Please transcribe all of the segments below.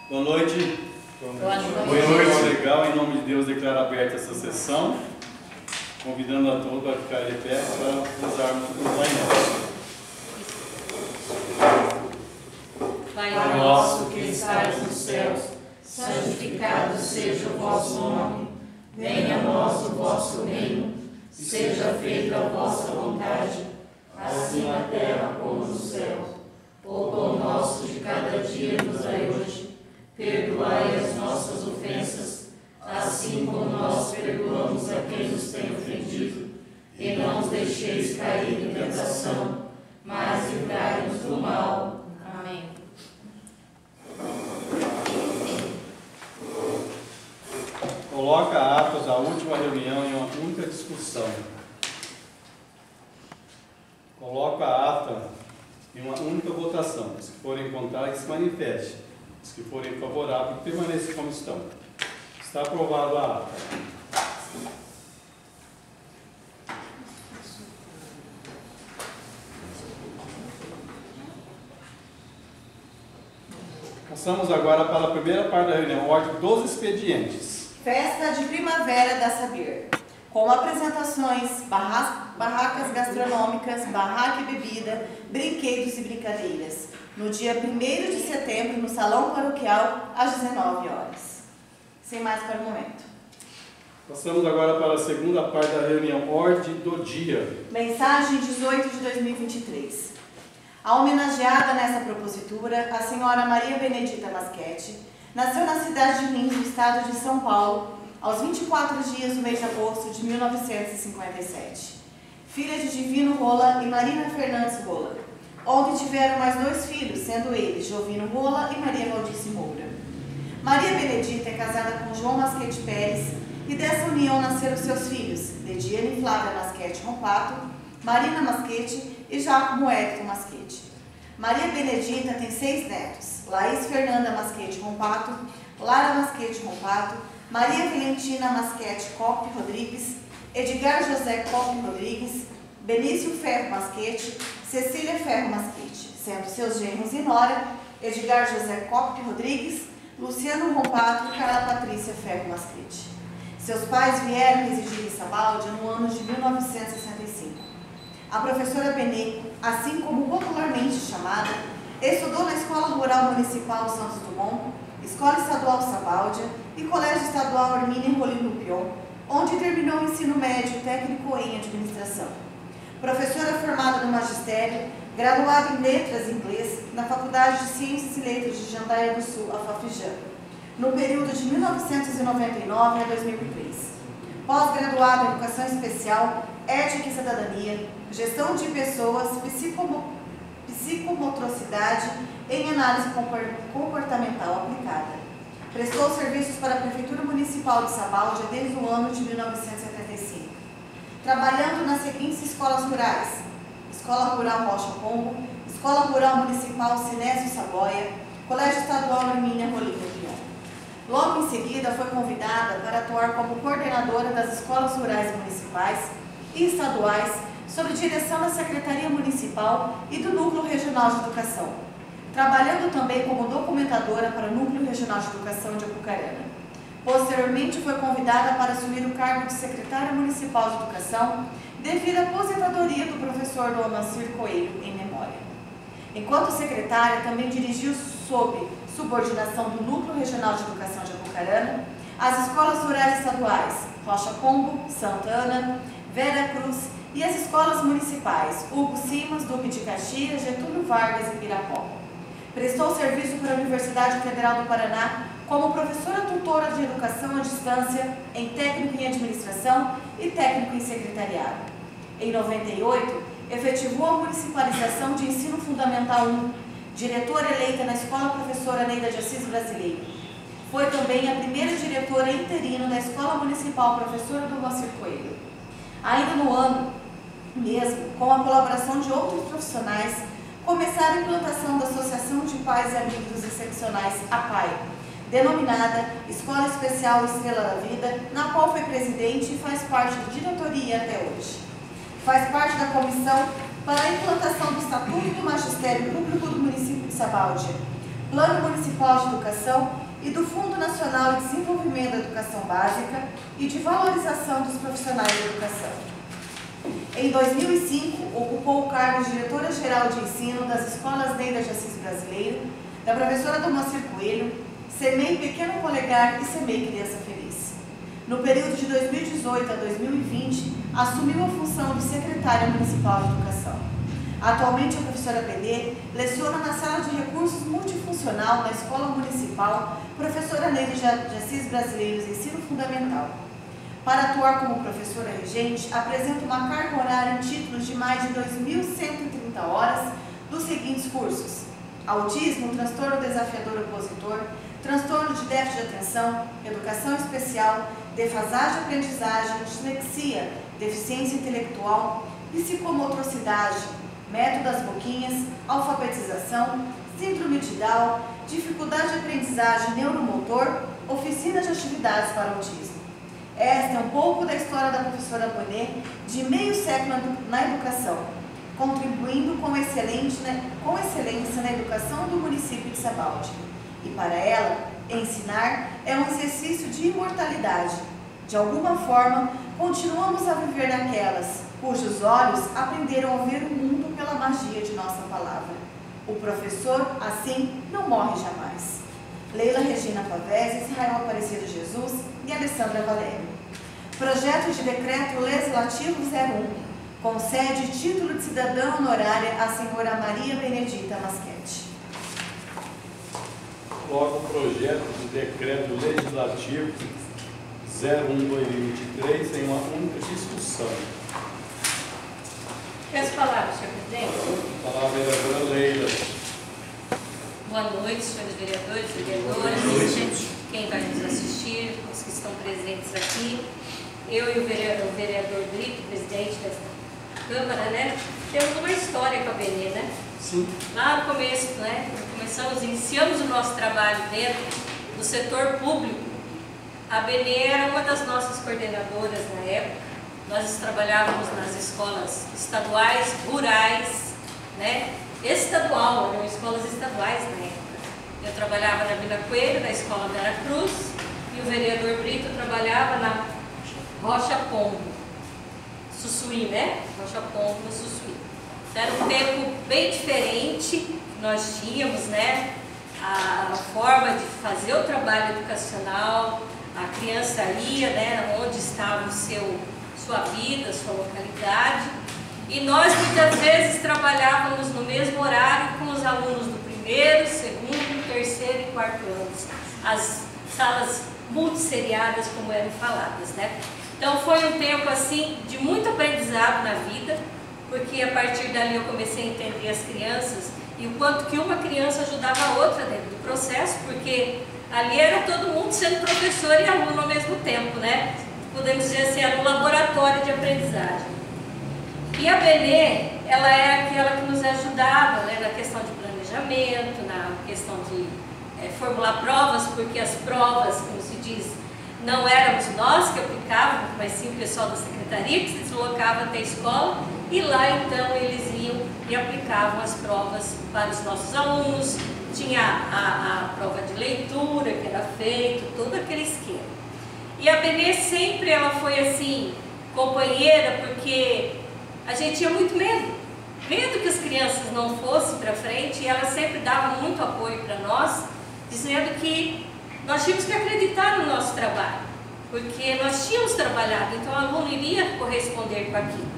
Boa noite. Boa noite. Boa noite. Legal, em nome de Deus, declaro aberta essa sessão, convidando a todos a ficar de pé para usarmos o painel. Pai nosso que estais nos céus, santificado seja o vosso nome. Venha a nós o vosso reino. Seja feita a vossa vontade, assim na terra como no céu. O pão nosso de cada dia nos dai hoje. Perdoai as nossas ofensas, assim como nós perdoamos a quem nos tem ofendido. E não os deixeis cair em tentação, mas livrai-nos do mal. Amém. Coloca atos a última reunião em uma única discussão. Coloca a ata em uma única votação. Os que forem contrários, se manifeste. Os que forem favoráveis, permaneçam como estão. Está aprovado a ata. Passamos agora para a primeira parte da reunião, ordem dos expedientes. Festa de primavera da Sabir, com apresentações, barracas gastronômicas, barraca e bebida, brinquedos e brincadeiras, no dia 1º de setembro, no Salão Paroquial, às 19 horas. Sem mais para o momento. Passamos agora para a segunda parte da reunião, ordem do dia. Mensagem 18 de 2023. A homenageada nessa propositura, a senhora Maria Benedita Masquete, nasceu na cidade de Lins, no estado de São Paulo, aos 24 dias do mês de agosto de 1957. Filha de Divino Rola e Marina Fernandes Rola, onde tiveram mais 2 filhos, sendo eles Jovino Rola e Maria Valdice Moura. Maria Benedita é casada com João Masquete Pérez e dessa união nasceram seus filhos, Lidiane Flávia Masquete Rompato, Marina Masquete e Jacomo Hector Masquete. Maria Benedita tem 6 netos, Laís Fernanda Masquete Rompato, Lara Masquete Rompato, Maria Valentina Masquete Coppe Rodrigues, Edgar José Coppe Rodrigues, Benício Ferro Masquete, Cecília Ferro Masquete, sendo seus genros e nora, Edgar José Coppe Rodrigues, Luciano Rompato e Carla Patrícia Ferro Masquete. Seus pais vieram residir em Sabáudia no ano de 1965. A professora Benê, assim como popularmente chamada, estudou na Escola Rural Municipal Santos Dumont, Escola Estadual Sabáudia e Colégio Estadual Hermínio Rolino Pion, onde terminou o ensino médio técnico em administração. Professora formada no magistério, graduada em letras em inglês na Faculdade de Ciências e Letras de Jandaia do Sul, a FAFIJAN, no período de 1999 a 2003. Pós-graduada em Educação Especial, Ética e Cidadania, Gestão de Pessoas, Psicomotricidade em Análise Comportamental Aplicada. Prestou serviços para a Prefeitura Municipal de Sabáudia desde o ano de 1975, trabalhando nas seguintes escolas rurais: Escola Rural Rocha Pombo, Escola Rural Municipal Sinésio Saboia, Colégio Estadual Hermínia Rolino Pion. Logo em seguida, foi convidada para atuar como coordenadora das escolas rurais municipais e estaduais, sob direção da Secretaria Municipal e do Núcleo Regional de Educação, trabalhando também como documentadora para o Núcleo Regional de Educação de Apucarana. Posteriormente, foi convidada para assumir o cargo de Secretária Municipal de Educação, devido à aposentadoria do professor Dom Amancir Coelho, em memória. Enquanto secretária, também dirigiu, sob subordinação do Núcleo Regional de Educação de Apucarana, as escolas rurais estaduais Rocha Pombo, Santa Ana, Vera Cruz e as escolas municipais Hugo Simas, Duque de Caxias, Getúlio Vargas e Pirapó. Prestou serviço para a Universidade Federal do Paraná como professora tutora de educação à distância em técnico em administração e técnico em secretariado. Em 98, efetivou a municipalização de Ensino Fundamental 1, diretora eleita na Escola Professora Neida de Assis Brasileiro. Foi também a primeira diretora interina da Escola Municipal Professora Dom Amancir Coelho. Ainda no ano mesmo, com a colaboração de outros profissionais, começaram a implantação da Associação de Pais e Amigos dos Excepcionais, APAI, denominada Escola Especial Estrela da Vida, na qual foi presidente e faz parte da diretoria até hoje. Faz parte da comissão para a implantação do Estatuto do Magistério Público do município de Sabáudia, Plano Municipal de Educação e do Fundo Nacional de Desenvolvimento da Educação Básica e de Valorização dos Profissionais de Educação. Em 2005, ocupou o cargo de Diretora-Geral de Ensino das Escolas Neida de Assis Brasileiro, da professora Domocir Coelho, SEMEI Pequeno Polegar e SEMEI Criança Feliz. No período de 2018 a 2020, assumiu a função de Secretária Municipal de Educação. Atualmente, a professora PD leciona na Sala de Recursos Multifuncional da Escola Municipal Professora Neida de Assis Brasileiros Ensino Fundamental. Para atuar como professora regente, apresenta uma carga horária em títulos de mais de 2.130 horas dos seguintes cursos: autismo, transtorno desafiador opositor, transtorno de déficit de atenção, educação especial, defasagem de aprendizagem, dislexia, deficiência intelectual, psicomotricidade, método das boquinhas, alfabetização, síndrome de Down, dificuldade de aprendizagem neuromotor, oficina de atividades para autismo. Esta é um pouco da história da professora Bonet, de meio século na educação, contribuindo com excelência na educação do município de Sabaldi. E para ela, ensinar é um exercício de imortalidade. De alguma forma, continuamos a viver naquelas cujos olhos aprenderam a ver o mundo pela magia de nossa palavra. O professor, assim, não morre jamais. Leila Regina Pavese, Israel Aparecido Jesus e Alessandra Valério. Projeto de Decreto Legislativo 01. Concede título de cidadã honorária à senhora Maria Benedita Masquete. Logo, o projeto de Decreto Legislativo 01/2023 em uma única discussão. Quer as palavras, senhor presidente? A palavra é a vereadora Leila. Boa noite, senhores vereadores, vereadoras, quem vai nos assistir, os que estão presentes aqui. Eu e o vereador Brito, presidente desta Câmara, né, temos uma história com a Benê, né? Sim. Lá no começo, né, quando iniciamos o nosso trabalho dentro do setor público, a Benê era uma das nossas coordenadoras na época. Nós trabalhávamos nas escolas estaduais, rurais, né? Estadual, eram escolas estaduais na época. Eu trabalhava na Vila Coelho, na escola Vera Cruz, e o vereador Brito trabalhava na Rocha Pombo, Sussuí, né? Rocha Pombo, no Sussuí. Então, era um tempo bem diferente, nós tínhamos, né? A forma de fazer o trabalho educacional, a criança ia, né? Onde estava sua vida, sua localidade. E nós muitas vezes trabalhávamos no mesmo horário com os alunos do primeiro, segundo, terceiro e quarto anos. As salas multisseriadas, como eram faladas, né? Então foi um tempo assim de muito aprendizado na vida, porque a partir dali eu comecei a entender as crianças e o quanto que uma criança ajudava a outra dentro do processo, porque ali era todo mundo sendo professor e aluno ao mesmo tempo, né? Podemos dizer assim, era um laboratório de aprendizagem. E a Benê, ela é aquela que nos ajudava, né, na questão de planejamento, na questão de formular provas, porque as provas, como se diz, não éramos nós que aplicávamos, mas sim o pessoal da secretaria que se deslocava até a escola, e lá então eles iam e aplicavam as provas para os nossos alunos. Tinha a prova de leitura que era feito, todo aquele esquema. E a Benê sempre ela foi assim, companheira, porque a gente tinha muito medo que as crianças não fossem para frente, e ela sempre dava muito apoio para nós, dizendo que nós tínhamos que acreditar no nosso trabalho, porque nós tínhamos trabalhado, então o aluno iria corresponder com aquilo.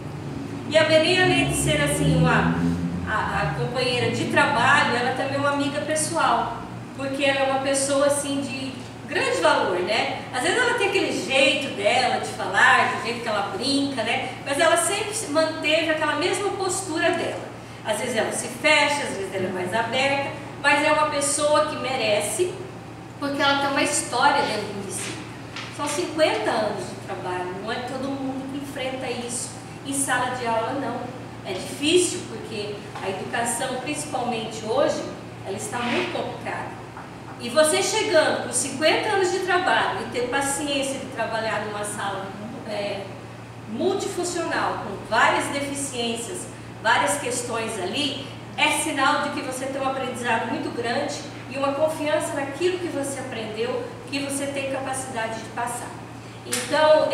E a Benê, além de ser assim a companheira de trabalho, ela também é uma amiga pessoal, porque ela é uma pessoa assim de grande valor, né? Às vezes ela tem aquele jeito dela de falar, do jeito que ela brinca, né? Mas ela sempre manteve aquela mesma postura dela. Às vezes ela se fecha, às vezes ela é mais aberta, mas é uma pessoa que merece, porque ela tem uma história dentro do município. São 50 anos de trabalho, não é todo mundo que enfrenta isso em sala de aula, não. É difícil, porque a educação, principalmente hoje, ela está muito complicada. E você chegando com 50 anos de trabalho e ter paciência de trabalhar numa sala multifuncional, com várias deficiências, várias questões ali, é sinal de que você tem um aprendizado muito grande e uma confiança naquilo que você aprendeu, que você tem capacidade de passar. Então,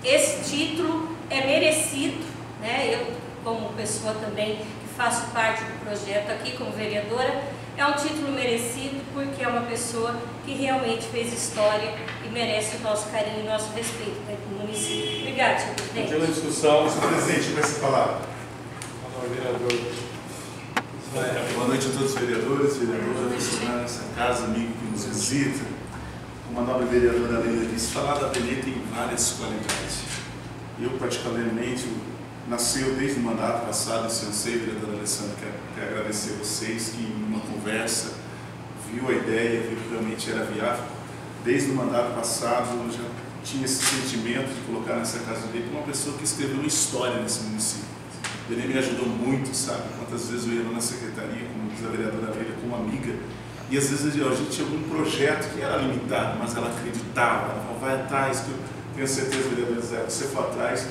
esse título é merecido, né? Eu, como pessoa também que faço parte do projeto aqui como vereadora, é um título merecido porque é uma pessoa que realmente fez história e merece o nosso carinho e o nosso respeito dentro do município. Obrigada, senhor presidente. Pela discussão, Senhor presidente, vai se falar. vereador. Boa noite a todos os vereadores, vereadoras, funcionários dessa casa, amigo que nos visita. Como a nobre vereadora Leila disse, falar da Benê tem várias qualidades. Eu, particularmente, nasceu desde o mandato passado, esse anseio, vereadora Alessandra, quero agradecer a vocês que em uma conversa viu a ideia, viu que realmente era viável. Desde o mandato passado eu já tinha esse sentimento de colocar nessa casa de lei uma pessoa que escreveu uma história nesse município. A Benê me ajudou muito, sabe? Quantas vezes eu ia lá na secretaria, como diz a vereadora Leila, como amiga, e às vezes a gente tinha algum projeto que era limitado, mas ela acreditava, ela falava, vai atrás, que eu tenho certeza, vereadora Zé, você for atrás,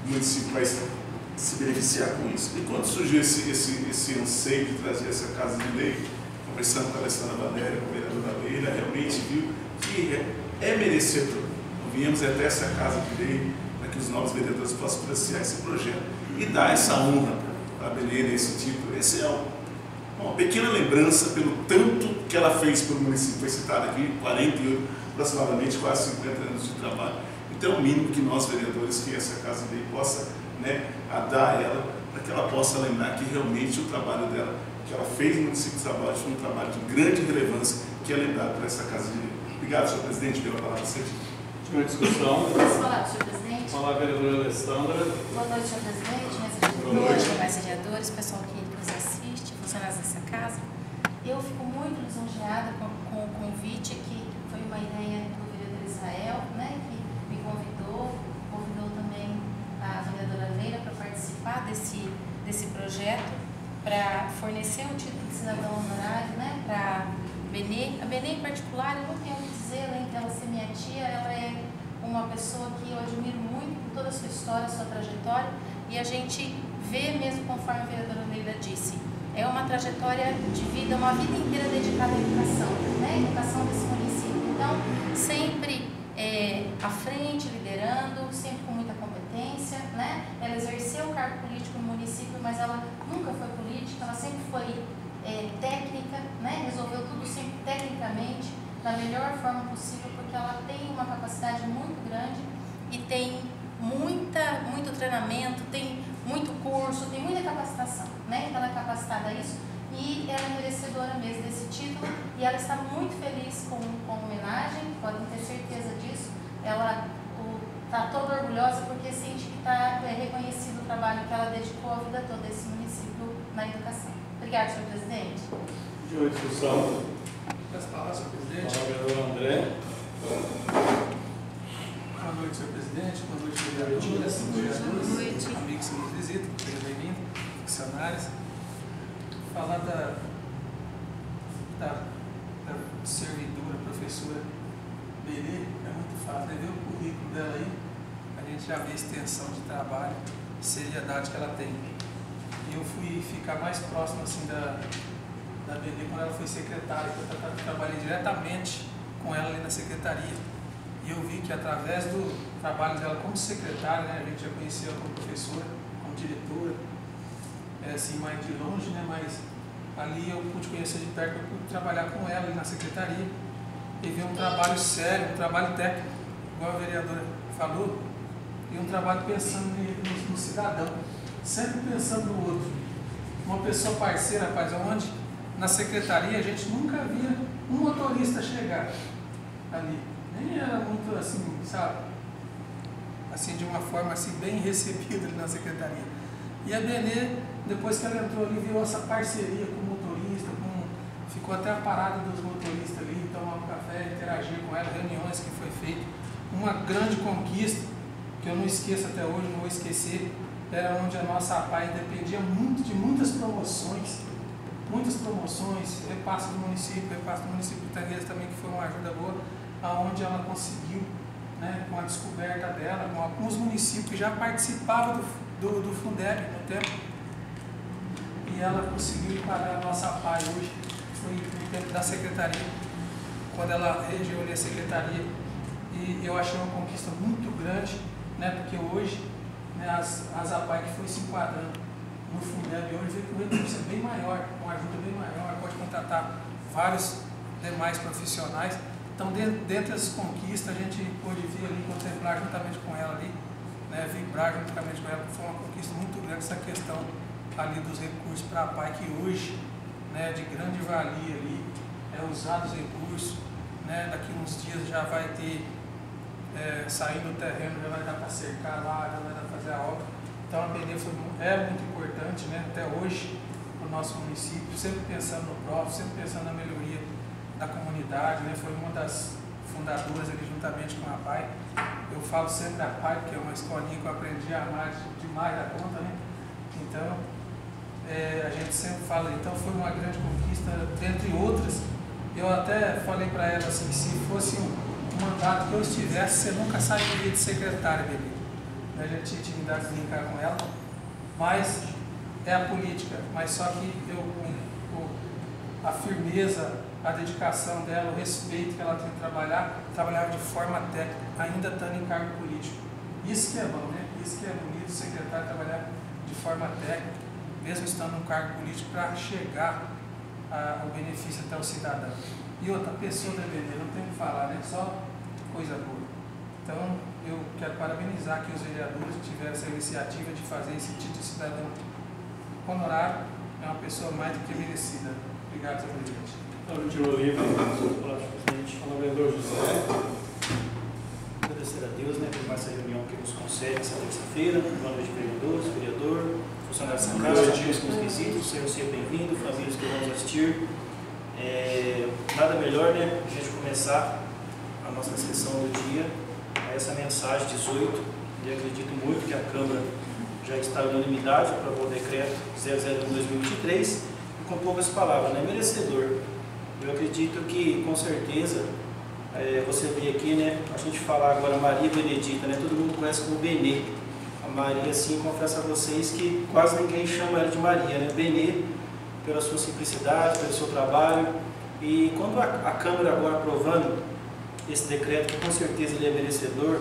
o município vai se beneficiar com isso. E quando surgiu esse anseio de trazer essa casa de lei, conversando com a Alessandra Valéria, com a vereadora Leila, realmente viu que é merecedor. Viemos até essa casa de lei para que os novos vereadores possam apreciar esse projeto e dar essa honra para a Benê nesse título. Esse é uma pequena lembrança pelo tanto que ela fez pelo município. Foi citado aqui, 48, aproximadamente quase 50 anos de trabalho. Então, é o mínimo que nós, vereadores, que essa casa de lei possa, né, dar a ela, para que ela possa lembrar que realmente o trabalho dela, que ela fez no município de Sabal, foi um trabalho de grande relevância, que é lembrado por essa casa de lei. Obrigado, senhor presidente, pela palavra. Última discussão. Posso falar, senhor presidente? Fala a vereadora Alessandra. Boa noite, senhor presidente, minhas Boa noite. vereadoras, vereadores, pessoal que nos assiste, funcionários dessa casa. Eu fico muito lisonjeada com o convite, que foi uma ideia do vereador Israel, né, que me convidou também a vereadora Leila para participar desse projeto, para fornecer o título de cidadão honorário, né, para Benê. A Benê em particular, eu não tenho o que dizer, além dela ser minha tia, ela é uma pessoa que eu admiro muito por toda a sua história, sua trajetória, e a gente vê mesmo, conforme a vereadora Leila disse, é uma trajetória de vida, uma vida inteira dedicada à educação, né? A educação desse município. Então, sempre à frente, liderando, sempre com muita competência, né? Ela exerceu o cargo político no município, mas ela nunca foi política, ela sempre foi técnica, né? Resolveu tudo sempre tecnicamente, da melhor forma possível, porque ela tem uma capacidade muito grande e tem muito treinamento, tem muito curso, tem muita capacitação, né? Então ela é capacitada a isso e ela é merecedora mesmo desse título e ela está muito feliz com a homenagem, podem ter certeza disso. Ela está toda orgulhosa porque sente que está reconhecido o trabalho que ela dedicou a vida toda a esse município na educação. Obrigada, senhor presidente. Última discussão. As palavras, senhor presidente. Fala a vereadora André. Boa noite, senhor presidente. Boa noite, vereadoras, vereadores, amigos que nos visitam, sejam bem-vindos, funcionários. Falar da servidora, professora Benê, é muito fácil, né? Ver o currículo dela aí, a gente já vê a extensão de trabalho, seriedade que ela tem. E eu fui ficar mais próximo assim da Benê quando ela foi secretária, que eu trabalhei diretamente com ela ali na secretaria. E eu vi que através do trabalho dela como secretária, né, a gente já conhecia ela como professora, como diretora, assim, mais de longe, né, mas ali eu pude conhecer de perto, eu pude trabalhar com ela ali na secretaria e ver um trabalho sério, um trabalho técnico, igual a vereadora falou, e um trabalho pensando no cidadão, sempre pensando no outro. Uma pessoa parceira, rapaz, onde na secretaria a gente nunca via um motorista chegar ali. Nem era muito assim, sabe? Assim, de uma forma assim, bem recebida ali na secretaria. E a Benê, depois que ela entrou ali, viu essa parceria com o motorista, ficou até a parada dos motoristas ali, tomar um café, interagir com ela, reuniões que foi feito. Uma grande conquista, que eu não esqueço até hoje, não vou esquecer, era onde a nossa APAI dependia muito de muitas promoções, repasse do município de Itangueiras também, que foi uma ajuda boa, aonde ela conseguiu, né, com a descoberta dela, com alguns municípios que já participavam do Fundeb no tempo, e ela conseguiu parar a nossa APAI hoje. fui dentro da secretaria, quando ela reuniu a secretaria, e eu achei uma conquista muito grande, né, porque hoje, né, as APAI que foi se enquadrando no Fundeb hoje vê que o recurso é bem maior, uma ajuda bem maior, pode contratar vários demais profissionais. Então, dentro dessas conquistas, a gente pôde vir ali, contemplar juntamente com ela ali, né, vibrar juntamente com ela, foi uma conquista muito grande essa questão ali dos recursos para a APAI, que hoje, né, de grande valia ali, usar os recursos, né, daqui uns dias já vai ter, saindo do terreno, já vai dar para cercar lá, já vai dar para fazer a obra. Então a BNE é muito importante, né, até hoje, para o nosso município, sempre pensando no próprio, sempre pensando na melhoria da comunidade, né, foi uma das fundadoras ali juntamente com a APAI. Eu falo sempre da APAI, porque é uma escolinha que eu aprendi a amar demais da conta, né? Então, a gente sempre fala, então foi uma grande conquista, dentre outras. Eu até falei para ela assim, se fosse um mandato que eu estivesse, você nunca sairia de secretária, bebê. A gente tinha intimidade de brincar com ela, mas é a política, mas só que a firmeza, a dedicação dela, o respeito que ela tem de trabalhava de forma técnica, ainda estando em cargo político. Isso que é bom, né? Isso que é bonito, o secretário trabalhar de forma técnica, mesmo estando em cargo político, para chegar ao benefício até o cidadão. E outra pessoa da BNE, não tem o que falar, né? Só coisa boa. Então, eu quero parabenizar aqui os vereadores que tiveram essa iniciativa de fazer esse título de cidadão honorário. É uma pessoa mais do que merecida. Obrigado, senhor presidente. Tiro livre, presidente. Fala, vereador José. Agradecer a Deus, né, por mais essa reunião que nos concede essa terça-feira. Boa noite, vereadores, vereador, funcionários dessa casa, amigos com os visitas, sejam sempre bem-vindos, famílias que vão assistir. Nada melhor, né, a gente começar a nossa sessão do dia, essa mensagem 18. Eu acredito muito que a Câmara já está em unanimidade para o decreto 001/2023, e com poucas palavras, né, merecedor. Eu acredito que, com certeza, você vê aqui, né, a gente falar agora Maria Benedita, né, todo mundo conhece como Benê. A Maria, assim, confesso a vocês que quase ninguém chama ela de Maria, né, Benê, pela sua simplicidade, pelo seu trabalho. E quando a Câmara agora aprovando esse decreto, que com certeza ele é merecedor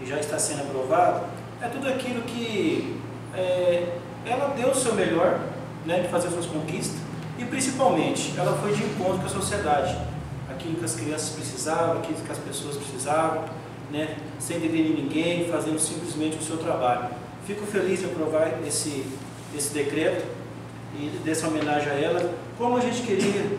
e já está sendo aprovado, é tudo aquilo que ela deu o seu melhor, né, de fazer suas conquistas, e principalmente ela foi de encontro com a sociedade, aquilo que as crianças precisavam, aquilo que as pessoas precisavam, né, sem deter ninguém, fazendo simplesmente o seu trabalho. Fico feliz de aprovar esse decreto e dessa homenagem a ela, como a gente queria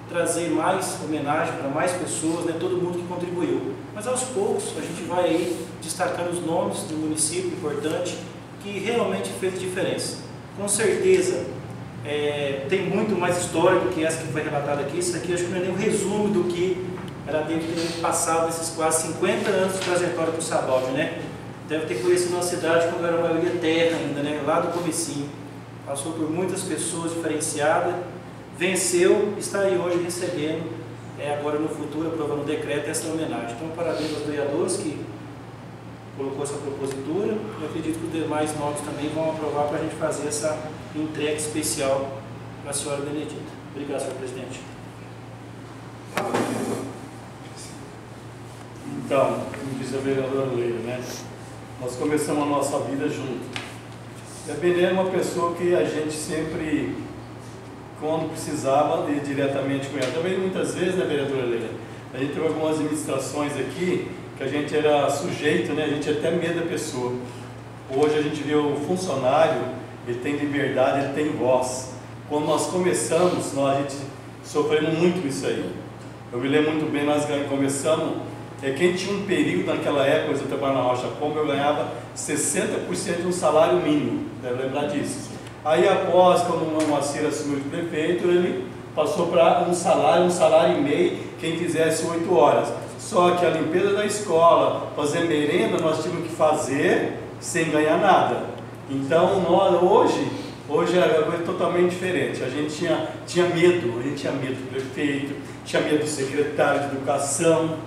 trazer mais homenagem para mais pessoas, né, todo mundo que contribuiu. Mas aos poucos a gente vai aí destacando os nomes do município importante que realmente fez diferença. Com certeza tem muito mais história do que essa que foi relatada aqui. Isso aqui acho que não é nem um resumo do que ela deve ter passado nesses quase 50 anos de trajetória para o Sabaldi, né? Deve ter conhecido uma cidade quando era a maioria terra ainda, né, lá do comecinho. Passou por muitas pessoas diferenciadas, venceu, está aí hoje recebendo, agora no futuro, aprovando o decreto, essa homenagem. Então, parabéns aos vereadores que colocou essa propositura. Eu acredito que os demais nomes também vão aprovar para a gente fazer essa entrega especial para a senhora Benedita. Obrigado, senhor presidente. Então, como diz a vereadora Leila, né? Nós começamos a nossa vida junto. A Benê é uma pessoa que a gente sempre, quando precisava, ir diretamente com ela. Também muitas vezes, né, vereadora Leila? A gente teve algumas administrações aqui que a gente era sujeito, né? A gente tinha até medo da pessoa. Hoje a gente vê o funcionário, ele tem liberdade, ele tem voz. Quando nós começamos, a gente sofremos muito isso aí. Eu me lembro muito bem, nós começamos, quem tinha um período naquela época, eu trabalhava na Rocha Pomba, eu ganhava 60% de um salário mínimo, deve lembrar disso. Aí após, quando o Moacir assumiu de prefeito, ele passou para um salário e meio, quem quisesse 8 horas. Só que a limpeza da escola, fazer merenda, nós tínhamos que fazer sem ganhar nada. Então, hoje a coisa é totalmente diferente. A gente tinha medo do prefeito, tinha medo do secretário de educação.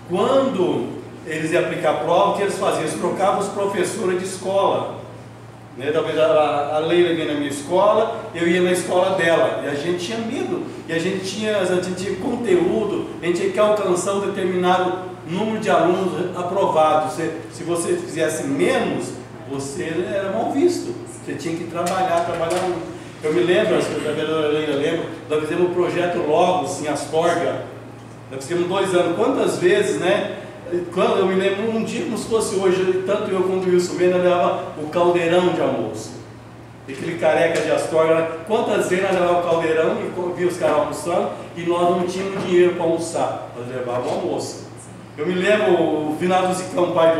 Quando eles iam aplicar a prova, o que eles faziam? Eles trocavam os professores de escola. Né? Talvez a Leila vinha na minha escola, eu ia na escola dela. E a gente tinha medo e a gente tinha conteúdo, a gente tinha que alcançar um determinado número de alunos aprovados. Se você fizesse menos, você era mal visto. Você tinha que trabalhar muito. Eu me lembro, acho que a vereadora Leila lembra, nós fizemos um projeto Logos em Astorga. Nós fizemos 2 anos. Quantas vezes, né? Eu me lembro, um dia como se fosse hoje, tanto eu quanto o Wilson Mendes levava o caldeirão de almoço. Aquele careca de Astorga, quantas vezes nós levávamos o caldeirão e via os caras almoçando e nós não tínhamos dinheiro para almoçar, nós levávamos o almoço. Eu me lembro, o final do Zicão, pai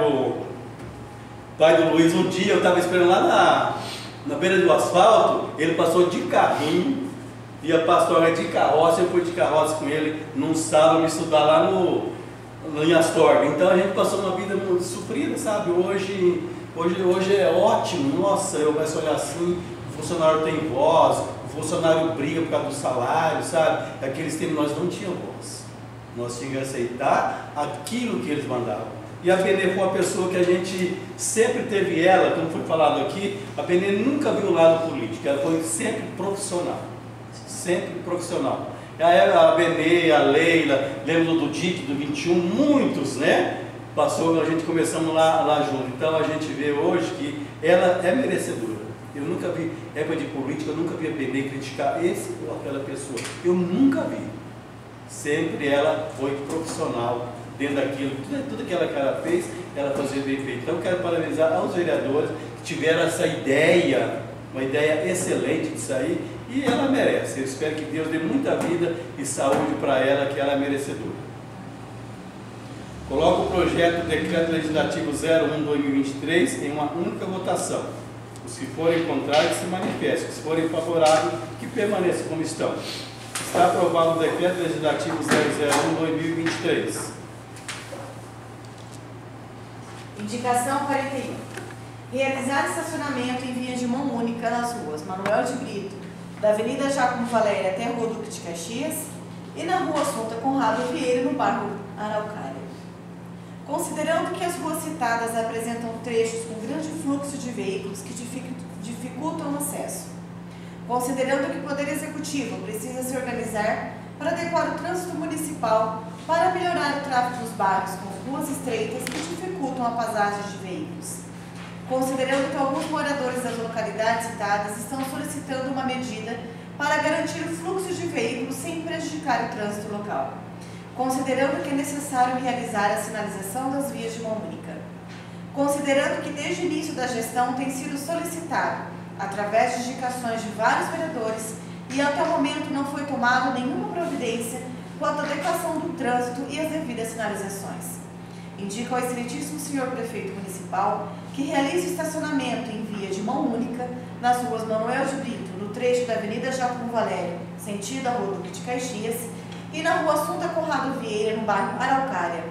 do Luiz, um dia eu estava esperando lá na beira do asfalto, ele passou de carrinho, ia para Astorga de carroça, eu fui de carroça com ele num sábado me estudar lá em Astorga. Então a gente passou uma vida muito sofrida, sabe? Hoje é ótimo, nossa, eu começo a olhar assim, o funcionário tem voz, o funcionário briga por causa do salário, sabe? Aqueles tempos nós não tínhamos voz, nós tínhamos que aceitar aquilo que eles mandavam. E a Benê foi uma pessoa que a gente sempre teve ela, como foi falado aqui, a Benê nunca viu o lado político, ela foi sempre profissional, sempre profissional. A Benê, a Leila, lembro do Dick, do 21, muitos, né? Passou, a gente começamos lá junto. Então a gente vê hoje que ela é merecedora. Eu nunca vi, época de política, eu nunca vi a Benê criticar esse ou aquela pessoa. Eu nunca vi. Sempre ela foi profissional dentro daquilo, tudo que ela fez, ela fazia bem feito. Então eu quero parabenizar aos vereadores que tiveram essa ideia, uma ideia excelente de sair, e ela merece. Eu espero que Deus dê muita vida e saúde para ela, que ela é merecedora. Coloco o projeto do Decreto Legislativo 01/2023 em uma única votação. Os que forem contrários se manifestem, os que forem favoráveis que permaneçam como estão. Está aprovado o Decreto Legislativo 001/2023. Indicação 41. Realizar estacionamento em via de mão única nas ruas Manuel de Brito, da Avenida Jacomo Valéria até a Rua Duque de Caxias, e na Rua Assunta Conrado Vieira, no bairro Araucária. Considerando que as ruas citadas apresentam trechos com grande fluxo de veículos que dificultam o acesso, considerando que o Poder Executivo precisa se organizar para adequar o trânsito municipal para melhorar o tráfego dos bairros com ruas estreitas que dificultam a passagem de veículos, considerando que alguns moradores das localidades citadas estão solicitando uma medida para garantir o fluxo de veículos sem prejudicar o trânsito local, considerando que é necessário realizar a sinalização das vias de mão única, considerando que desde o início da gestão tem sido solicitado, através de indicações de vários vereadores, e até o momento não foi tomada nenhuma providência quanto à adequação do trânsito e as devidas sinalizações. Indico ao excelentíssimo senhor prefeito municipal que realize o estacionamento em via de mão única nas ruas Manuel de Brito, no trecho da Avenida Jacomo Valério, sentido a Rua Duque de Caxias, e na Rua Assunta Conrado Vieira, no bairro Araucária,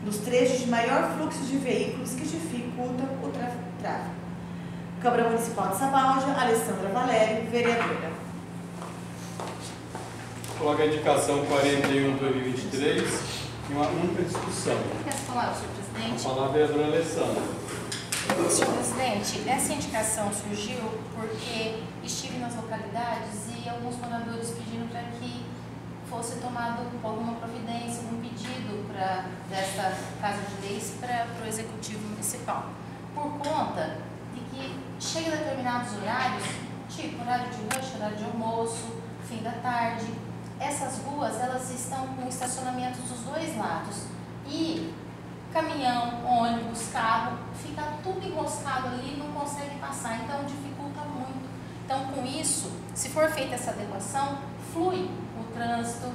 nos trechos de maior fluxo de veículos que dificultam o tráfego. Câmara Municipal de Sabáudia, Alessandra Valério, vereadora. Coloca a indicação 41/2023 em uma única discussão. Quer falar, senhor presidente? A palavra é a vereadora Alessandra. Senhor presidente, essa indicação surgiu porque estive nas localidades e alguns moradores pediram para que fosse tomado alguma providência, um pedido dessa Casa de Leis para o Executivo Municipal, por conta de que chega a determinados horários, tipo horário de lanche, horário de almoço, fim da tarde, essas ruas elas estão com estacionamentos dos dois lados e caminhão, ônibus, carro, fica tudo enroscado ali e não consegue passar, então dificulta muito. Então com isso, se for feita essa adequação, flui o trânsito,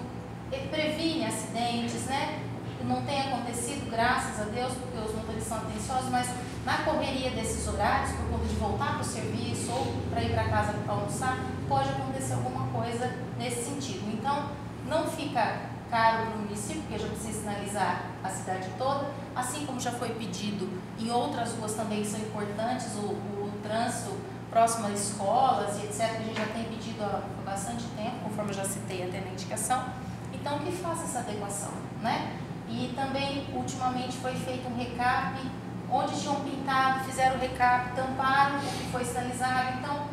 previne acidentes, né? Não tem acontecido, graças a Deus, porque os motoristas são atenciosos, mas na correria desses horários, por conta de voltar para o serviço ou para ir para casa para almoçar, pode acontecer alguma coisa nesse sentido. Então, não fica caro para o município, porque já precisa sinalizar a cidade toda, assim como já foi pedido em outras ruas também que são importantes, o trânsito próximo a escolas e etc., que a gente já tem pedido há bastante tempo, conforme eu já citei até na indicação, então que faça essa adequação, né? E também, ultimamente, foi feito um recap, onde tinham pintado, fizeram o recap, tamparam o que foi sinalizado, então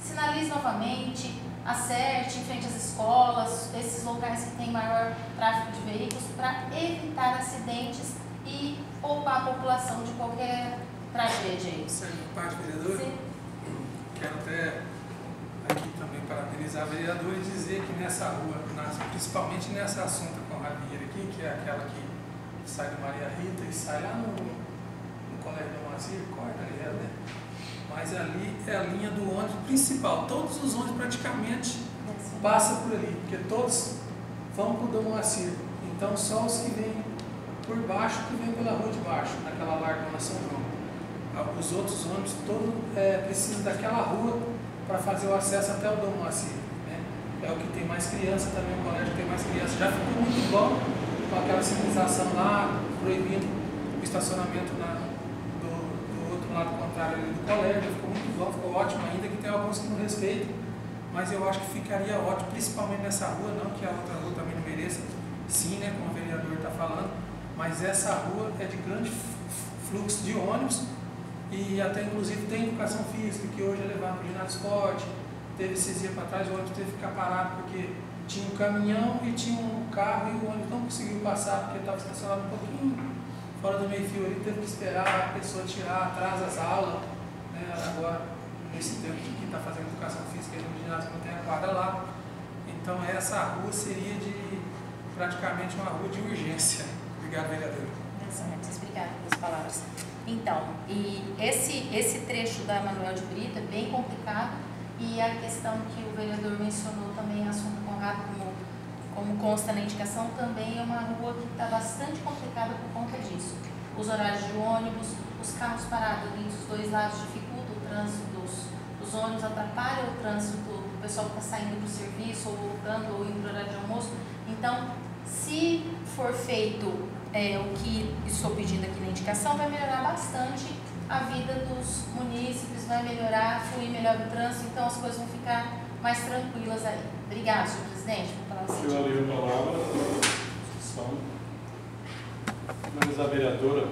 sinalize novamente, acerte em frente às escolas, esses locais que têm maior tráfego de veículos, para evitar acidentes e poupar a população de qualquer tragédia aí. Parte vereadora, Sim. Quero até aqui também parabenizar a vereadora e dizer que nessa rua, principalmente nessa Assunta Conradeira aqui, que é aquela que sai do Maria Rita e sai lá no Colégio do Moacir, corta ali, né? Mas ali é a linha do ônibus principal. Todos os ônibus praticamente passam por ali, porque todos vão para o Dom Moacir. Então só os que vêm por baixo que vêm pela rua de baixo, naquela largona São João. Os outros ônibus todos precisam daquela rua para fazer o acesso até o Dom Moacir, né? É o que tem mais criança também, o colégio tem mais criança. Já ficou muito bom com aquela sinalização lá, proibindo o estacionamento do outro lado contrário ali do colégio. Ficou muito bom, ficou ótimo, ainda que tem alguns que não respeitam, mas eu acho que ficaria ótimo, principalmente nessa rua, não que a outra rua também não mereça, sim, né, como o vereador está falando, mas essa rua é de grande fluxo de ônibus. E até inclusive tem educação física, que hoje é levado para o ginásio esporte. Teve esses dias para trás, o ônibus teve que ficar parado porque tinha um caminhão e tinha um carro e o ônibus não conseguiu passar porque estava estacionado um pouquinho fora do meio-fio ali, teve que esperar a pessoa tirar, atrasa as aulas, né? Agora, nesse tempo que está fazendo educação física no ginásio não tem a quadra lá. Então essa rua seria praticamente uma rua de urgência. Obrigado, vereador. Obrigada pelas palavras. Então, e esse trecho da Manuel de Brito é bem complicado, e a questão que o vereador mencionou também, assunto Conrado, como consta na indicação, também é uma rua que está bastante complicada por conta disso. Os horários de ônibus, os carros parados ali dos dois lados dificultam o trânsito dos ônibus, atrapalham o trânsito do pessoal que está saindo para o serviço, ou voltando, ou indo para o horário de almoço. Então, se for feito o que estou pedindo aqui na indicação, vai melhorar bastante a vida dos munícipes, vai melhorar, fluir melhor o trânsito, então as coisas vão ficar mais tranquilas aí. Obrigada, senhor presidente, por falar assim. Eu ali a palavra, mas a vereadora,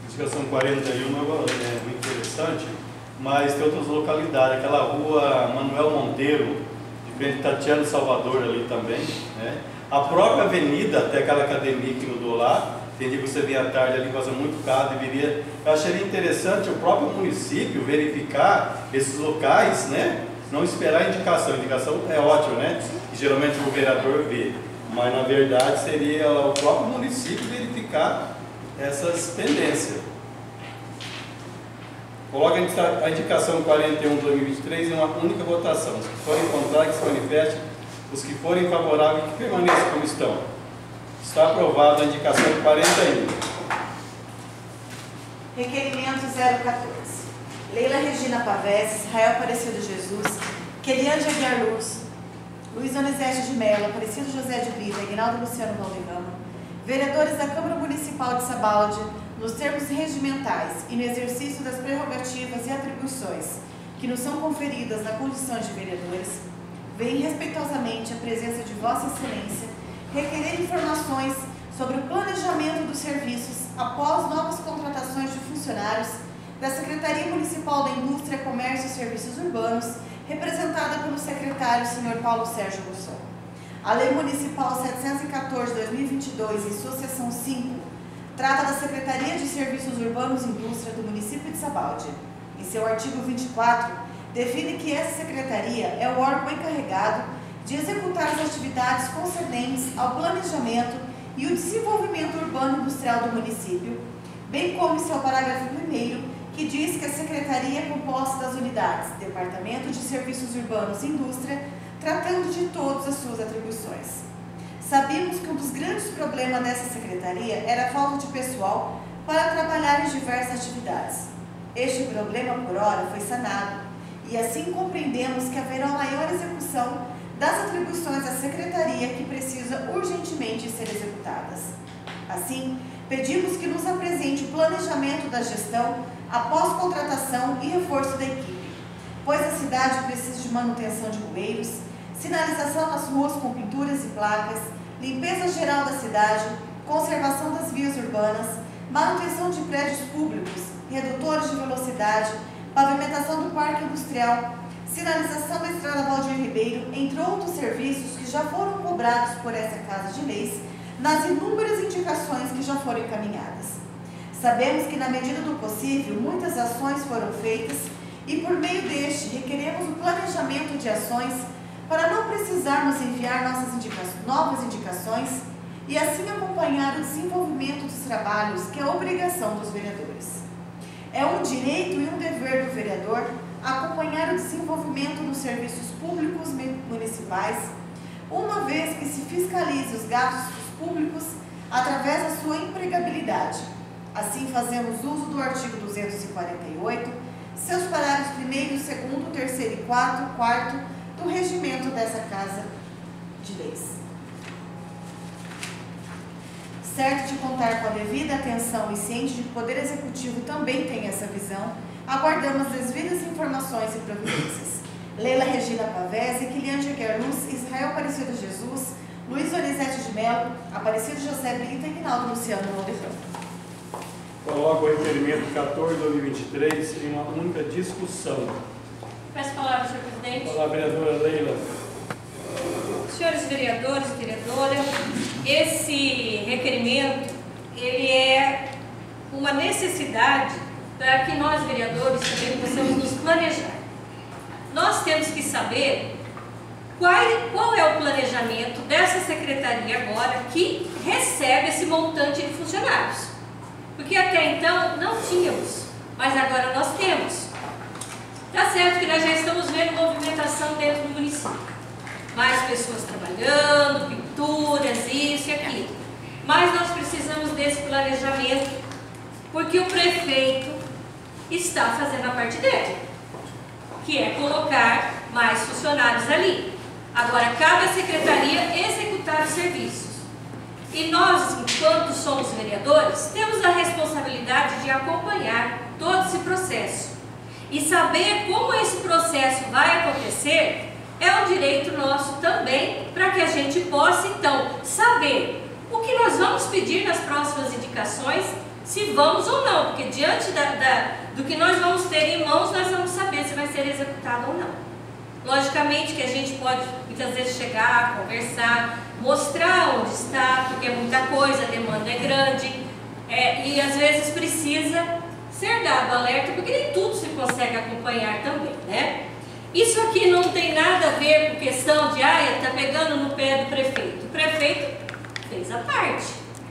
indicação 41 é muito interessante, mas tem outras localidades, aquela rua Manuel Monteiro, de frente a Tatiana Salvador ali também, né? A própria avenida, até aquela academia que mudou lá, tem dia que você vem à tarde ali, passa muito carro, deveria... Eu acharia interessante o próprio município verificar esses locais, né? Não esperar a indicação. A indicação é ótimo, né? E geralmente o vereador vê. Mas na verdade seria o próprio município verificar essas tendências. Coloca a indicação 41/2023 em uma única votação. Os que forem contrários, que se manifestem. Os que forem favoráveis, que permaneçam como estão. Está aprovada a indicação 41. Requerimento 014. Leila Regina Pavés, Israel Aparecido Jesus, Keliane Aguiar Luz, Luiz Donizete de Mello, Aparecido José de Brito, Aguinaldo Luciano Valdegama, vereadores da Câmara Municipal de Sabalde, nos termos regimentais e no exercício das prerrogativas e atribuições que nos são conferidas na condição de vereadores, vem respeitosamente a presença de Vossa Excelência requerer informações sobre o planejamento dos serviços após novas contratações de funcionários da Secretaria Municipal da Indústria, Comércio e Serviços Urbanos, representada pelo secretário Sr. Paulo Sérgio Busson. A Lei Municipal 714/2022, em sua seção 5, trata da Secretaria de Serviços Urbanos e Indústria do município de Sabalde. Em seu artigo 24, define que essa secretaria é o órgão encarregado de executar as atividades concernentes ao planejamento e o desenvolvimento urbano e industrial do município, bem como em seu parágrafo 1º, que diz que a secretaria é composta das unidades Departamento de Serviços Urbanos e Indústria, tratando de todas as suas atribuições. Sabíamos que um dos grandes problemas dessa secretaria era a falta de pessoal para trabalhar em diversas atividades. Este problema, por ora, foi sanado, e assim compreendemos que haverá maior execução das atribuições da Secretaria que precisa urgentemente ser executadas. Assim, pedimos que nos apresente o planejamento da gestão após contratação e reforço da equipe, pois a cidade precisa de manutenção de bueiros, sinalização nas ruas com pinturas e placas, limpeza geral da cidade, conservação das vias urbanas, manutenção de prédios públicos, redutores de velocidade, pavimentação do parque industrial, sinalização da Estrada Valdir Ribeiro, entre outros serviços que já foram cobrados por essa Casa de Leis, nas inúmeras indicações que já foram encaminhadas. Sabemos que, na medida do possível, muitas ações foram feitas e, por meio deste, requeremos o planejamento de ações para não precisarmos enviar nossas novas indicações e, assim, acompanhar o desenvolvimento dos trabalhos, que é a obrigação dos vereadores. É um direito e um dever do vereador acompanhar o desenvolvimento dos serviços públicos municipais, uma vez que se fiscalize os gastos públicos através da sua empregabilidade. Assim, fazemos uso do artigo 248, seus parágrafos 1º, 2º, 3º e 4º do regimento dessa Casa de Leis. Certo de contar com a devida atenção e ciente de que o Poder Executivo também tem essa visão, aguardamos as devidas informações e providências. Leila Regina Pavese, Kilian Jeguer Luz, Israel Aparecido Jesus, Luiz Donizete de Mello, Aparecido José Brita e Rinaldo Luciano Monteiro. Coloco o requerimento 14/2023 em uma única discussão. Peço a palavra, senhor presidente. Olá, vereadora Leila. Senhores vereadores e vereadora, esse requerimento, ele é uma necessidade para que nós, vereadores, também possamos nos planejar. Nós temos que saber qual é o planejamento dessa secretaria agora que recebe esse montante de funcionários. Porque até então não tínhamos, mas agora nós temos. Está certo que nós já estamos vendo movimentação dentro do município. Mais pessoas trabalhando, pinturas, isso e aquilo. Mas nós precisamos desse planejamento, porque o prefeito está fazendo a parte dele, que é colocar mais funcionários ali. Agora, cabe à secretaria executar os serviços. E nós, enquanto somos vereadores, temos a responsabilidade de acompanhar todo esse processo. E saber como esse processo vai acontecer é um direito nosso também, para que a gente possa, então, saber o que nós vamos pedir nas próximas indicações, se vamos ou não, porque diante do que nós vamos ter em mãos, nós vamos saber se vai ser executado ou não. Logicamente que a gente pode, muitas vezes, chegar, conversar, mostrar onde está, porque é muita coisa, a demanda é grande, e às vezes precisa ser dado alerta, porque nem tudo se consegue acompanhar também, né? Isso aqui não tem nada a ver com questão de, está pegando no pé do prefeito. O prefeito fez a parte.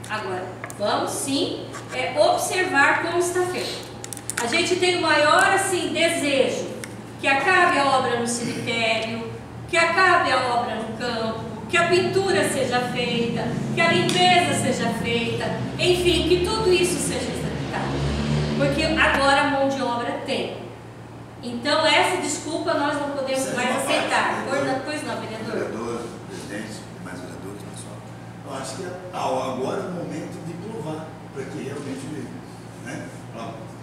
Agora, vamos sim observar como está feito. A gente tem o maior, assim, desejo que acabe a obra no cemitério, que acabe a obra no campo, que a pintura seja feita, que a limpeza seja feita, enfim, que tudo isso seja executado. Porque agora a mão de obra tem. Então, essa desculpa nós não podemos mais aceitar. Pois não, vereador? Vereador, presidente, mais vereadores, pessoal. Eu acho que agora é o momento de provar, para que realmente, né?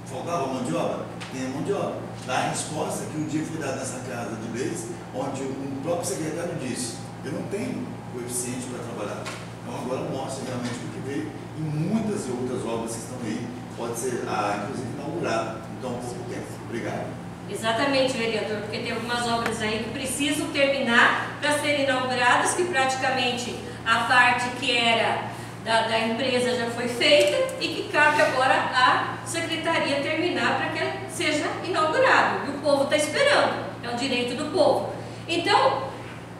Faltava mão de obra? Tem a mão de obra. Dá a resposta que um dia foi dada nessa Casa de Leis, onde o próprio secretário disse: eu não tenho coeficiente para trabalhar. Então agora mostra realmente o que veio e muitas outras obras que estão aí, pode ser, inclusive, inaugurada. Então, pouco tempo. Obrigado. Exatamente, vereador, porque tem algumas obras aí que precisam terminar para serem inauguradas, que praticamente a parte que era da empresa já foi feita e que cabe agora à secretaria terminar para que ela seja inaugurada. E o povo está esperando, é um direito do povo. Então,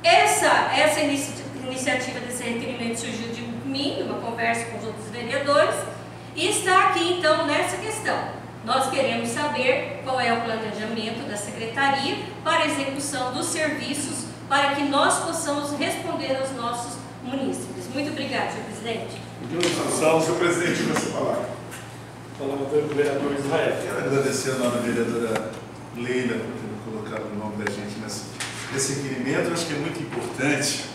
essa iniciativa desse requerimento surgiu de mim, de uma conversa com os outros vereadores, e está aqui então nessa questão. Nós queremos saber qual é o planejamento da secretaria para a execução dos serviços, para que nós possamos responder aos nossos munícipes. Muito obrigada, senhor presidente. Senhor presidente, com essa palavra. Palavra do vereador Israel. Quero agradecer a nova vereadora Leila por ter colocado o nome da gente nesse requerimento. Eu acho que é muito importante.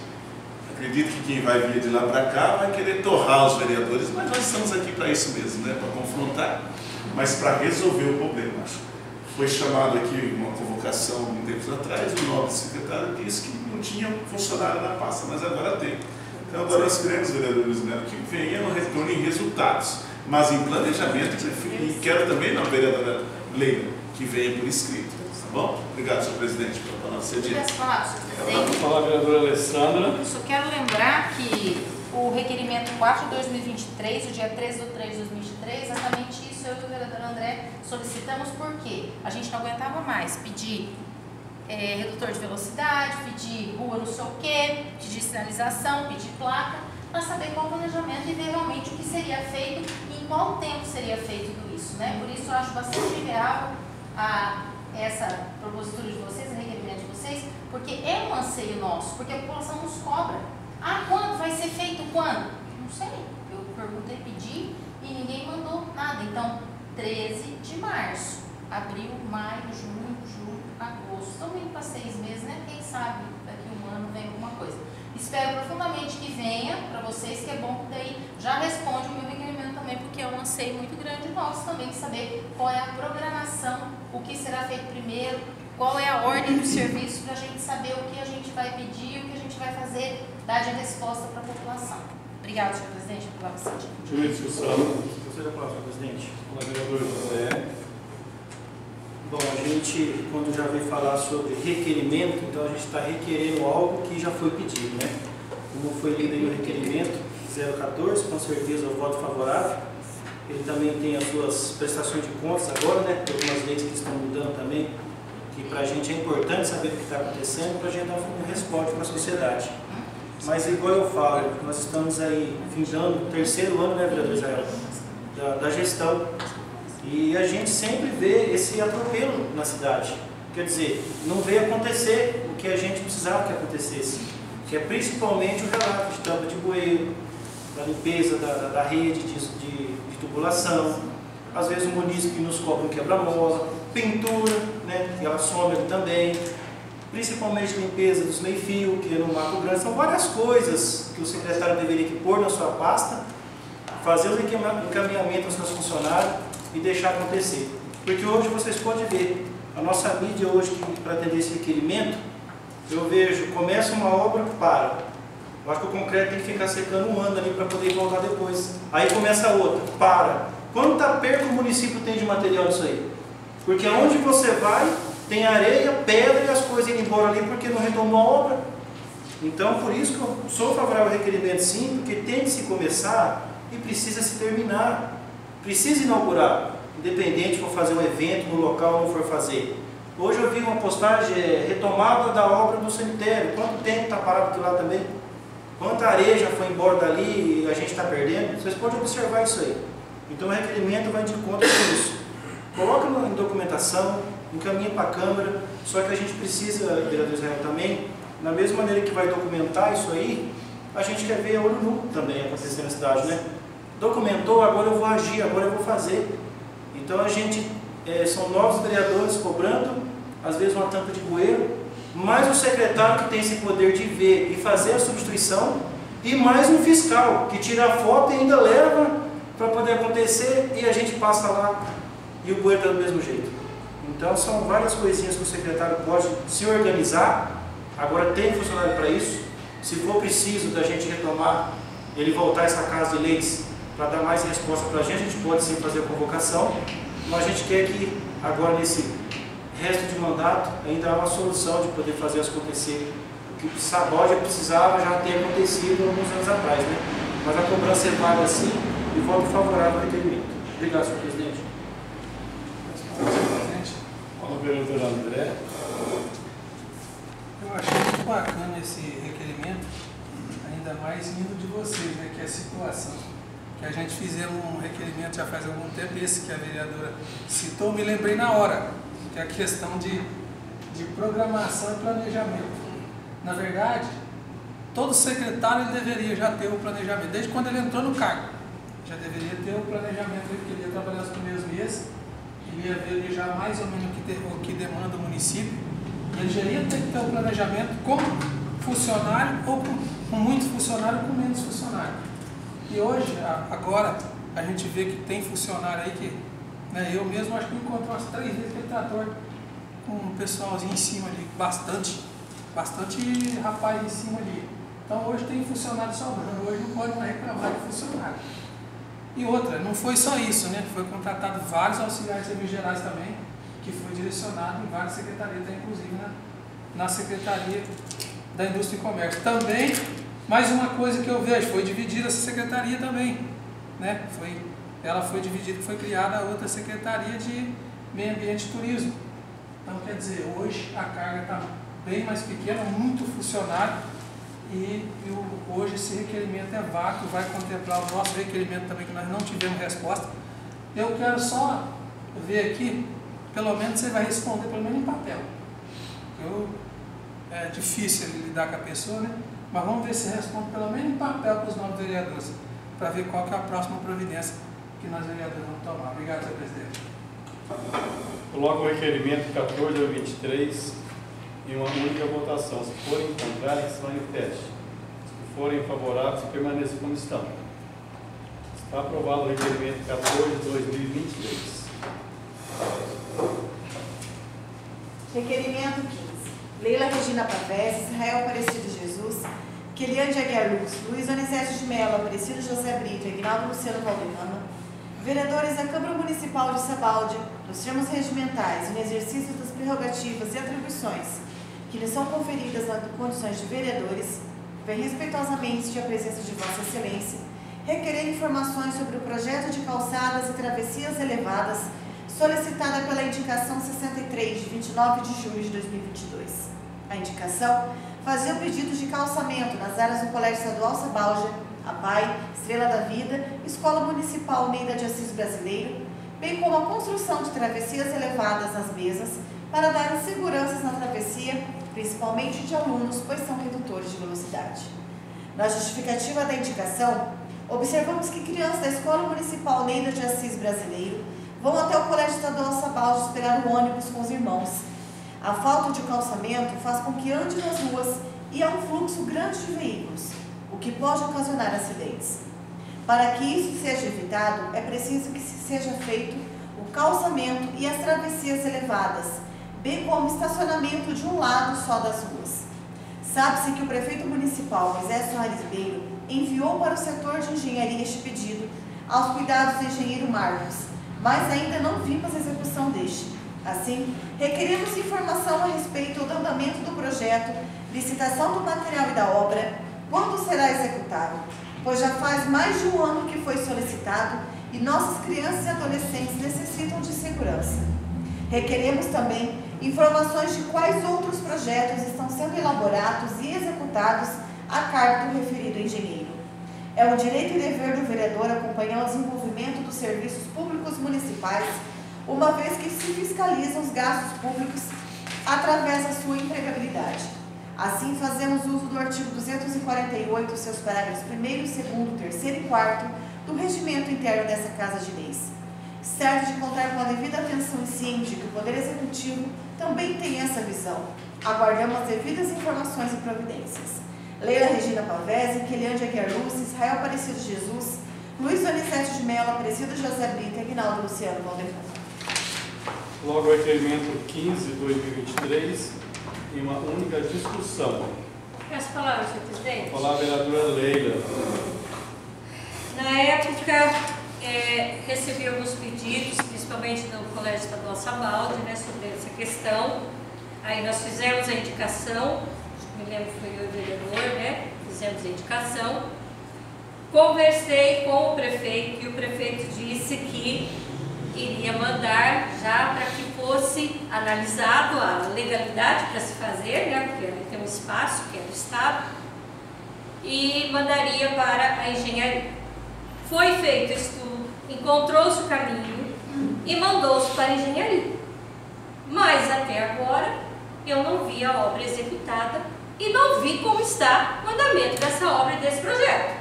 Acredito que quem vai vir de lá para cá vai querer torrar os vereadores, mas nós estamos aqui para isso mesmo, né? Para confrontar, mas para resolver o problema. Foi chamado aqui uma convocação um tempo atrás, o nobre secretário disse que não tinha funcionário na pasta, mas agora tem. Então agora nós queremos, vereadores, né, que venha no retorno em resultados, mas em planejamento, e quero também, na vereadora Leila, que venha por escrito. bom? Obrigado, senhor presidente, pela palavra cedida. Posso falar, senhor presidente? Fala, vereadora Alessandra. Eu só quero lembrar que o requerimento 4 de 2023, o dia 13 de 3 de 2023, exatamente isso eu e o vereador André solicitamos, porque a gente não aguentava mais pedir redutor de velocidade, pedir rua não sei o quê, pedir sinalização, pedir placa, para saber qual o planejamento e ver realmente o que seria feito e em qual tempo seria feito tudo isso, né? Por isso eu acho bastante viável essa propositura de vocês, o requerimento de vocês, porque é um anseio nosso, porque a população nos cobra. Ah, quando vai ser feito? Quando? Não sei. Eu perguntei, pedi e ninguém mandou nada. Então, 13 de março, abril, maio, junho, julho, agosto. Estamos indo para 6 meses, né? Quem sabe daqui a um ano vem alguma coisa. Espero profundamente que venha para vocês, que é bom que daí já responde o meu requerimento também, porque é um anseio muito grande nosso também de saber qual é a programação, o que será feito primeiro, qual é a ordem do serviço, para a gente saber o que a gente vai pedir, o que a gente vai fazer, dar de resposta para a população. Obrigada, senhor presidente, pela palavra cedida. Última discussão. Você da palavra, senhor presidente. Fala, vereador José. Bom, a gente, quando já veio falar sobre requerimento, então a gente está requerendo algo que já foi pedido, né? Como foi lido aí o requerimento 014, com certeza o voto favorável. Ele também tem as suas prestações de contas agora, né? Tem algumas leis que estão mudando também, que para a gente é importante saber o que está acontecendo, para a gente dar um resposta para a sociedade. Mas igual eu falo, nós estamos aí findando o 3º ano, né, vereador Israel, da gestão. E a gente sempre vê esse atropelo na cidade. Quer dizer, não vê acontecer o que a gente precisava que acontecesse, que é principalmente o relato de tampa de bueiro, da limpeza da rede de tubulação, às vezes o munícipe nos cobra um quebra-mola, pintura, né, que ela some ali também, principalmente limpeza dos meio-fio, que é no Mato Grande. São várias coisas que o secretário deveria pôr na sua pasta, fazer o encaminhamento aos seus funcionários e deixar acontecer. Porque hoje vocês podem ver, a nossa mídia hoje, para atender esse requerimento, eu vejo, começa uma obra, para. Eu acho que o concreto tem que ficar secando um ano ali para poder voltar depois. Aí começa outra, para. Quanto aperto o município tem de material disso aí? Porque aonde você vai, tem areia, pedra e as coisas indo embora ali porque não retomou a obra. Então, por isso que eu sou favorável ao requerimento sim, porque tem que se começar e precisa se terminar. Precisa inaugurar, independente se for fazer um evento no local ou não for fazer. Hoje eu vi uma postagem, retomada da obra do cemitério. Quanto tempo está parado aquilo lá também? Quanta areia já foi embora dali e a gente está perdendo? Vocês podem observar isso aí. Então o requerimento vai de conta com isso. Coloca em documentação, encaminha para a Câmara, só que a gente precisa, vereador Israel, também, na mesma maneira que vai documentar isso aí, a gente quer ver a olho nu também acontecer na cidade, né? Documentou, agora eu vou agir, agora eu vou fazer. Então a gente, são novos vereadores cobrando, às vezes uma tampa de bueiro, mais o secretário que tem esse poder de ver e fazer a substituição, e mais um fiscal que tira a foto e ainda leva para poder acontecer e a gente passa lá e o bueiro está do mesmo jeito. Então são várias coisinhas que o secretário pode se organizar. Agora tem funcionário para isso. Se for preciso da gente retomar, ele voltar a essa casa de leis para dar mais resposta para a gente pode sim fazer a convocação, mas a gente quer que agora nesse resto de mandato ainda há uma solução de poder fazer isso acontecer. O que o Saboja precisava já ter acontecido alguns anos atrás, né? Mas a cobrança é vaga assim e voto favorável ao requerimento. Obrigado, senhor presidente. Fala, vereador André. Eu achei muito bacana esse requerimento, ainda mais vindo de vocês, né, que é a situação. Que a gente fizemos um requerimento já faz algum tempo, esse que a vereadora citou, me lembrei na hora, que é a questão de programação e planejamento. Na verdade, todo secretário ele deveria já ter o planejamento, desde quando ele entrou no cargo. Já deveria ter o planejamento, porque ele ia trabalhar os primeiros meses, ele ia ver ali já mais ou menos o que demanda o município, e ele já ia ter que ter o planejamento com funcionário, ou com muitos funcionários, ou com menos funcionário. E hoje, agora, a gente vê que tem funcionário aí que, né, eu mesmo acho que encontrei umas 3 vezes aquele trator com um pessoalzinho em cima ali, bastante rapaz em cima ali. Então hoje tem funcionário sobrando, hoje não pode mais reclamar de funcionário. E outra, não foi só isso, né? Foi contratado vários auxiliares serviços gerais também, que foi direcionado em várias secretarias, inclusive na Secretaria da Indústria e Comércio. Também, mais uma coisa que eu vejo, foi dividida essa secretaria também, né? Ela foi dividida, foi criada outra secretaria de Meio Ambiente e Turismo. Então, quer dizer, hoje a carga está bem mais pequena, muito funcionário, e hoje esse requerimento é válido, vai contemplar o nosso requerimento também, que nós não tivemos resposta. Eu quero só ver aqui, pelo menos você vai responder, pelo menos em papel. É difícil lidar com a pessoa, né? Mas vamos ver se responde pelo menos em papel para os novos vereadores, para ver qual que é a próxima providência que nós vereadores vamos tomar. Obrigado, senhor presidente. Coloco o requerimento 14 a 23 em uma única votação. Se forem contrários, se manifeste. Se forem favoráveis, permaneçam como estão. Está aprovado o requerimento 14 de 2023. Requerimento 15. Leila Regina Pavés, Israel Aparecido Jesus, Keliane Aguiar Luz, Luiz Anicésio de Mello, Aparecido José Brito, Aguinaldo Luciano Valderrama, vereadores da Câmara Municipal de Sabaldi, nos termos regimentais, no exercício das prerrogativas e atribuições que lhes são conferidas nas condições de vereadores, vem respeitosamente a presença de Vossa Excelência, requerer informações sobre o projeto de calçadas e travessias elevadas solicitada pela indicação 63, de 29 de julho de 2022. A indicação fazia o pedido de calçamento nas áreas do Colégio Estadual Sabaldi, APAI, Estrela da Vida, Escola Municipal Neida de Assis Brasileiro, bem como a construção de travessias elevadas nas mesas para dar seguranças na travessia, principalmente de alunos, pois são redutores de velocidade. Na justificativa da indicação, observamos que crianças da Escola Municipal Neida de Assis Brasileiro vão até o Colégio Estadual Sabaldi esperar o ônibus com os irmãos. A falta de calçamento faz com que ande nas ruas e há um fluxo grande de veículos, o que pode ocasionar acidentes. Para que isso seja evitado, é preciso que se seja feito o calçamento e as travessias elevadas, bem como o estacionamento de um lado só das ruas. Sabe-se que o prefeito municipal, Moisés Soares Ribeiro, enviou para o setor de engenharia este pedido aos cuidados do engenheiro Marcos, mas ainda não vimos a execução deste. Assim, requeremos informação a respeito do andamento do projeto, licitação do material e da obra, quando será executado, pois já faz mais de um ano que foi solicitado e nossas crianças e adolescentes necessitam de segurança. Requeremos também informações de quais outros projetos estão sendo elaborados e executados a cargo do referido engenheiro. É o direito e dever do vereador acompanhar o desenvolvimento dos serviços públicos municipais, uma vez que se fiscalizam os gastos públicos através da sua empregabilidade. Assim, fazemos uso do artigo 248, seus parágrafos 1º, 2º, 3º e 4º do regimento interno dessa Casa de Leis. Certo de contar com a devida atenção e ciente que o Poder Executivo também tem essa visão. Aguardamos as devidas informações e providências. Leila Regina Pavés, Keliane Aguiar Luz, Israel Aparecido Jesus, Luiz Anicésio de Mello, Aparecido José Brito e Aguinaldo Luciano Valderrama. Logo, o requerimento 15 de 2023, em uma única discussão. Peço palavras, senhor presidente. Vou falar a vereadora Leila. Na época, recebi alguns pedidos, principalmente do Colégio Estadual Sabaldi, né, sobre essa questão. Aí nós fizemos a indicação, me lembro que foi eu e o vereador, né? Fizemos a indicação. Conversei com o prefeito e o prefeito disse que iria mandar já para que fosse analisado a legalidade para se fazer, né? Porque tem um espaço que é do Estado, e mandaria para a engenharia. Foi feito o estudo, encontrou-se o caminho e mandou-se para a engenharia. Mas até agora eu não vi a obra executada e não vi como está o andamento dessa obra e desse projeto.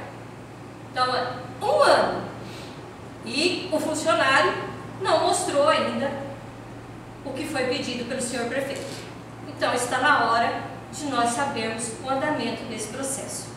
Então, 1 ano e o funcionário não mostrou ainda o que foi pedido pelo senhor prefeito. Então, está na hora de nós sabermos o andamento desse processo.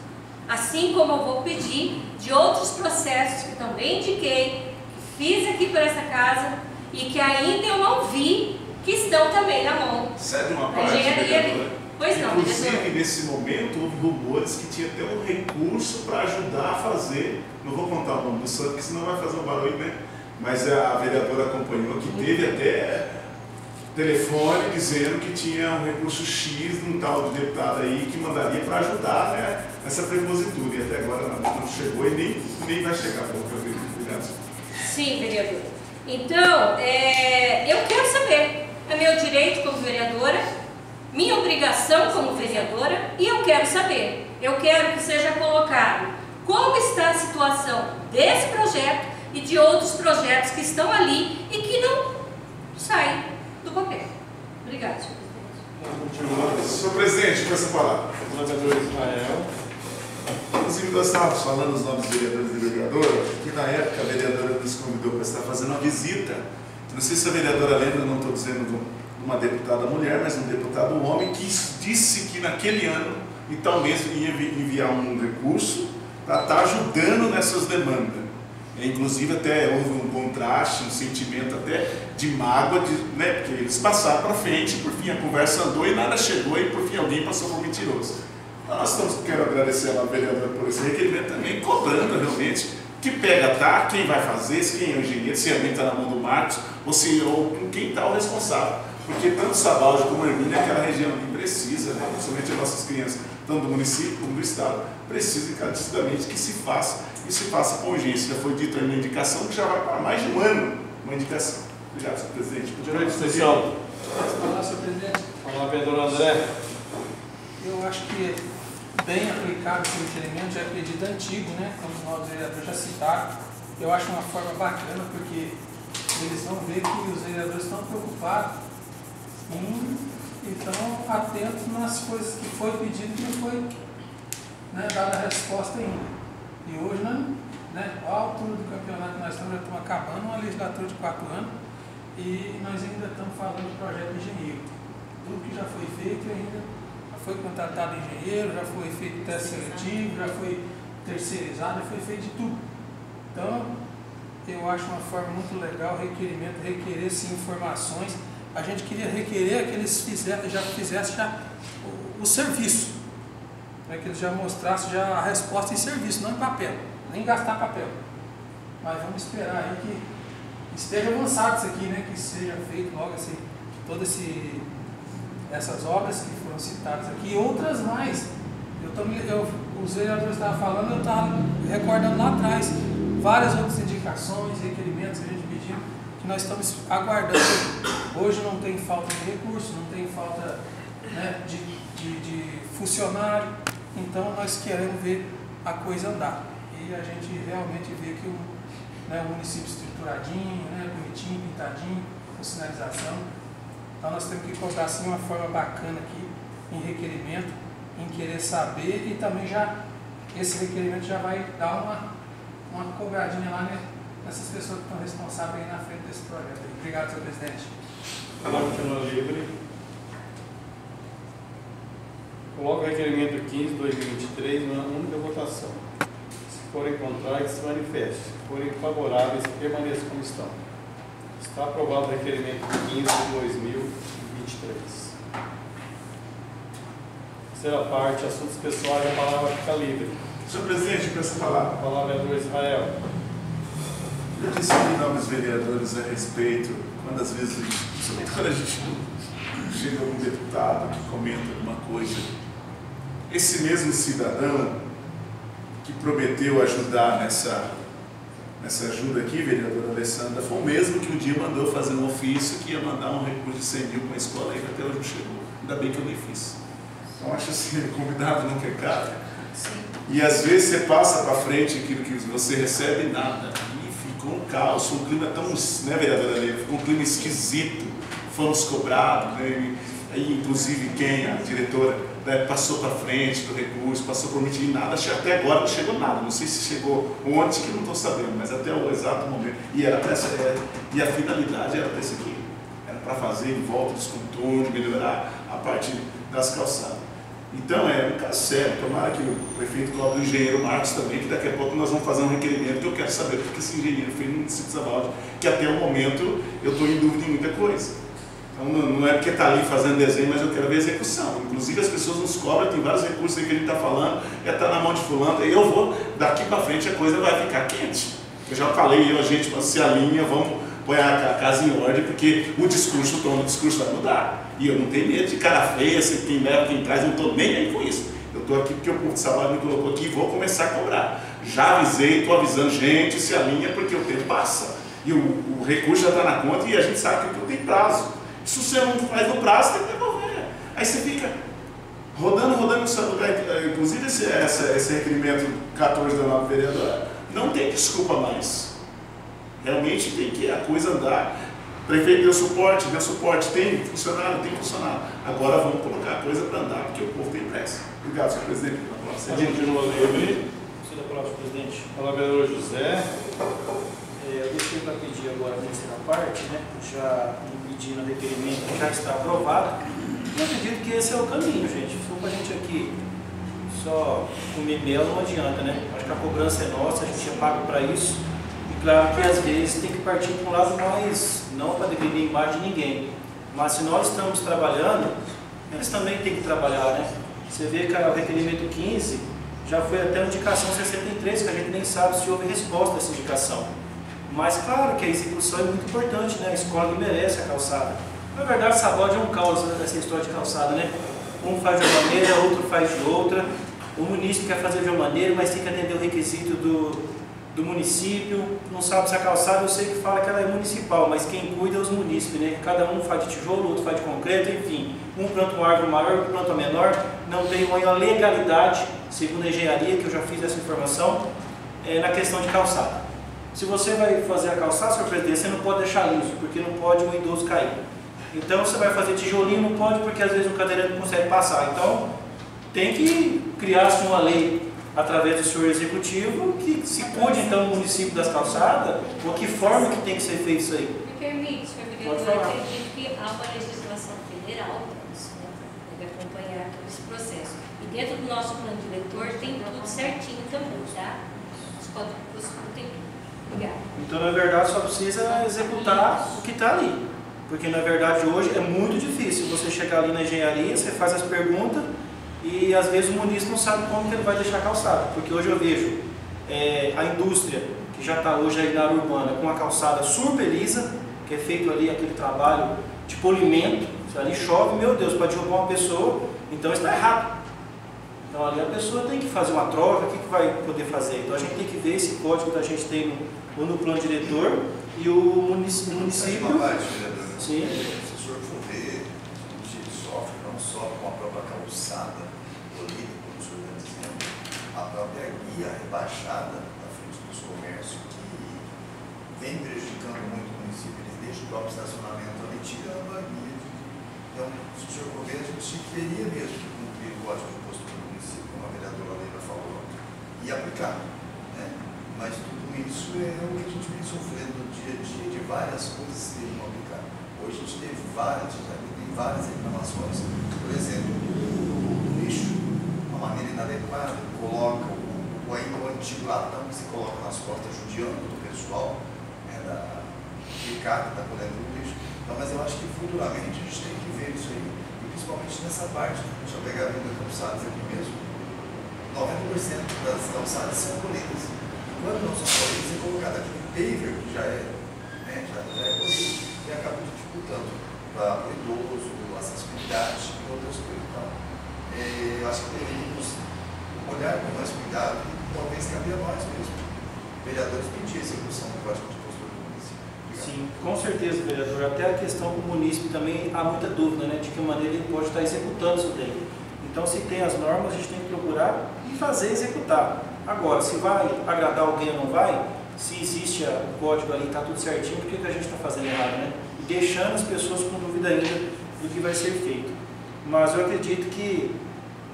Assim como eu vou pedir de outros processos que também indiquei, que fiz aqui por essa casa e que ainda eu não vi, que estão também na mão. Cede uma da parte, engenharia. Pois não, inclusive, vereador. nesse momento, houve rumores que tinha até um recurso para ajudar a fazer, não vou contar o nome do santo, porque senão vai fazer um barulho, né? Mas a vereadora acompanhou que teve até telefone dizendo que tinha um recurso X de um tal de deputado aí que mandaria para ajudar, né, nessa prepositura. E até agora não chegou e nem vai chegar. Sim, vereador. Então, eu quero saber. É meu direito como vereadora, minha obrigação como vereadora, e eu quero saber. Eu quero que seja colocado como está a situação desse projeto e de outros projetos que estão ali e que não saem do papel. Obrigada, senhor presidente. Senhor presidente, com essa palavra. Vereador Israel. Inclusive, nós estávamos falando os nomes dos vereadores e vereadoras, que na época a vereadora nos convidou para estar fazendo uma visita. Não sei se a vereadora lembra, não estou dizendo de uma deputada mulher, mas um deputado homem, que disse que naquele ano, então mesmo, ia enviar um recurso para estar ajudando nessas demandas. Inclusive até houve um contraste, um sentimento até de mágoa, né, porque eles passaram para frente, por fim a conversa andou e nada chegou, e por fim alguém passou por mentiroso. Quero agradecer a vereadora por esse requerimento também, cobrando realmente que pega, tá, quem vai fazer, se quem é o engenheiro, se realmente está na mão do Marcos, ou quem está o responsável. Porque tanto Sabaldi como Hermínia, aquela região ali precisa, né, principalmente as nossas crianças, tanto do município como do estado, precisa encarecidamente que se faça, e se faça com urgência. Já foi dito aí na indicação que já vai para mais de um ano uma indicação. Obrigado, senhor presidente. Direito especial. Olá, senhor presidente. Olá, vereador André. Eu acho que bem aplicado esse requerimento, já é pedido antigo, né? Como nós vereadores já citaram. Eu acho uma forma bacana, porque eles vão ver que os vereadores estão preocupados e estão atentos nas coisas que foi pedido e não foi, né, dada a resposta ainda. E hoje, né, a altura do campeonato, nós já estamos acabando uma legislatura de 4 anos e nós ainda estamos falando de projeto de engenheiro. Tudo que já foi feito ainda foi contratado engenheiro, já foi feito teste seletivo, já foi terceirizado, já foi feito de tudo. Então, eu acho uma forma muito legal, requerimento, requerer-se informações. A gente queria requerer que eles já fizessem o serviço, né, que eles já mostrassem já a resposta em serviço, não em papel, nem gastar papel. Mas vamos esperar aí que esteja avançado isso aqui, né, que seja feito logo assim, todas essas obras que foram citadas aqui, e outras mais. Os vereadores estavam falando, eu estava recordando lá atrás, várias outras indicações, requerimentos que a gente pediu, que nós estamos aguardando. Hoje não tem falta de recursos, não tem falta, né, de funcionário, então nós queremos ver a coisa andar. E a gente realmente vê que o município estruturadinho, né, bonitinho, pintadinho, com sinalização. Então nós temos que colocar assim uma forma bacana aqui, em requerimento, em querer saber, e também esse requerimento já vai dar uma cobradinha lá, né, nessas pessoas que estão responsáveis aí na frente desse projeto. Obrigado, senhor presidente. Continua livre. Coloco o requerimento 15/2023 numa única votação. Se forem contrários, se manifeste. Se forem favoráveis, permaneçam como estão. Está aprovado o requerimento 15/2023. Terceira parte, assuntos pessoais, a palavra fica livre. Senhor presidente, com essa palavra. A palavra é do Israel. Eu disse que nós vereadores a respeito, quando a gente chega algum deputado que comenta alguma coisa, esse mesmo cidadão que prometeu ajudar nessa ajuda aqui, vereadora Alessandra, foi o mesmo que um dia mandou fazer um ofício que ia mandar um recurso de 100 mil para a escola e até hoje não chegou. Ainda bem que eu nem fiz. Então acho assim, convidado não quer cara. E às vezes você passa para frente aquilo que você recebe e nada. E ficou um caos, um clima tão, né, vereadora Leila? Ficou um clima esquisito, fomos cobrados, né? Aí, inclusive a diretora, né, passou para frente do recurso, passou por mentir, nada, até agora não chegou nada. Não sei se chegou ontem, que não estou sabendo, mas até o exato momento. E a finalidade era para isso aqui. Era para fazer em volta dos contornos, melhorar a parte das calçadas. Então é um caso sério. Tomara que o prefeito coloque o engenheiro Marcos também, que daqui a pouco nós vamos fazer um requerimento, que eu quero saber porque esse engenheiro fez no município de Sabaldi, que até o momento eu estou em dúvida em muita coisa. Então não é porque está ali fazendo desenho, mas eu quero ver a execução. Inclusive as pessoas nos cobram, tem vários recursos aí que a gente está falando, está na mão de fulano, e eu vou, daqui para frente a coisa vai ficar quente. Eu já falei, a gente se alinha, vamos põe a casa em ordem, porque o tom do discurso vai mudar. E eu não tenho medo de cara feia, se quem leva, quem traz, eu não estou nem aí com isso. Eu estou aqui porque o povo de Sabalho me colocou aqui e vou começar a cobrar. Já avisei, estou avisando, gente, se alinha porque o tempo passa. E o recurso já está na conta e a gente sabe que aquilo tem prazo. Se você não faz no prazo, tem que devolver. Aí você fica rodando no seu lugar. Inclusive esse requerimento 14 da nova vereadora, não tem desculpa mais. Realmente tem que a coisa andar. O prefeito deu suporte, tem funcionário. Agora vamos colocar a coisa para andar, porque o povo tem pressa. Obrigado, senhor presidente. A gente continua ali. Senhor da palavra, presidente. Fala, vereador José. Eu deixei para pedir agora a terceira parte, né? Já pedindo requerimento que já está aprovado. Eu acredito que esse é o caminho, gente. Se for para a gente aqui só comer mel, não adianta, né? Acho que a cobrança é nossa, a gente é pago para isso. E claro que às vezes tem que partir para um lado mais, não para depender a imagem de ninguém. Mas se nós estamos trabalhando, eles também têm que trabalhar, né? Você vê que o requerimento 15 já foi até a indicação 63, que a gente nem sabe se houve resposta a essa indicação. Mas claro que a execução é muito importante, né? A escola merece a calçada. Na verdade, Sabode é um caos essa história de calçada, né? Um faz de uma maneira, outro faz de outra. O município quer fazer de uma maneira, mas tem que atender o requisito do município. Não sabe se a calçada, eu sei que fala que ela é municipal, mas quem cuida é os munícipes, né? Cada um faz de tijolo, outro faz de concreto, enfim. Um planta uma árvore maior, outro planta uma menor. Não tem uma legalidade, segundo a engenharia, que eu já fiz essa informação, na questão de calçada. Se você vai fazer a calçada, senhor presidente, você não pode deixar liso, porque não pode um idoso cair. Então você vai fazer tijolinho, não pode, porque às vezes o cadeirante não consegue passar. Então tem que criar-se uma lei através do senhor executivo que se cuide então o município das calçadas, ou que forma que tem que ser feito isso aí. Me permite, senhor vereador, eu acredito que há uma legislação federal para isso, né? Deve acompanhar todo esse processo. E dentro do nosso plano diretor tem tudo certinho também, tá? Os códigos tem tudo. Obrigada. Então, na verdade, só precisa executar o que está ali. Porque, na verdade, hoje é muito difícil você chegar ali na engenharia, você faz as perguntas e, às vezes, o munícipe não sabe como que ele vai deixar a calçada. Porque hoje eu vejo a indústria, que já está hoje aí na área urbana, com a calçada super lisa, que é feito ali aquele trabalho de polimento. Se ali chove, meu Deus, para derrubar uma pessoa, então está errado. Então, ali a pessoa tem que fazer uma troca, o que vai poder fazer? Então, a gente tem que ver esse código que a gente tem no plano diretor e o município. Sim. Se o senhor for ver, a gente sofre não só com a própria calçada política, como o senhor está dizendo, a própria guia rebaixada da frente dos comércios, que vem prejudicando muito o município. Eles deixam o próprio estacionamento ali, tirando a guia. Então, se o senhor for ver, a gente teria mesmo que cumprir o código de postura do município, como a vereadora Leila falou, e aplicar. Né? Mas tudo isso é o que a gente vem sofrendo no dia a dia, de várias coisas que não aplicar. Hoje a gente tem várias reclamações. Por exemplo, o lixo, uma maneira inadequada, coloca o ainda o antigo latão que se coloca nas costas, judiando do pessoal, né, da carro que está colhendo o lixo. Então, mas eu acho que futuramente a gente tem que ver isso aí, e principalmente nessa parte. Deixa eu pegar a vida calçadas aqui mesmo. 90% das calçadas são colhidas. Quando não são colhidas, é colocado aquele paver que já é colhido e acaba dificultando para o idoso, a acessibilidade e outras coisas. Então, eu acho que deveríamos olhar com mais cuidado e talvez caber a nós mesmo, vereadores, pedir a execução do código de postura do município. Sim, com certeza, vereador. Até a questão do município também há muita dúvida, né, de que maneira ele pode estar executando isso daí. Então, se tem as normas, a gente tem que procurar e fazer executar. Agora, se vai agradar alguém ou não vai, se existe o código ali, está tudo certinho, por que a gente está fazendo errado, né? E deixando as pessoas com dúvida ainda do que vai ser feito. Mas eu acredito que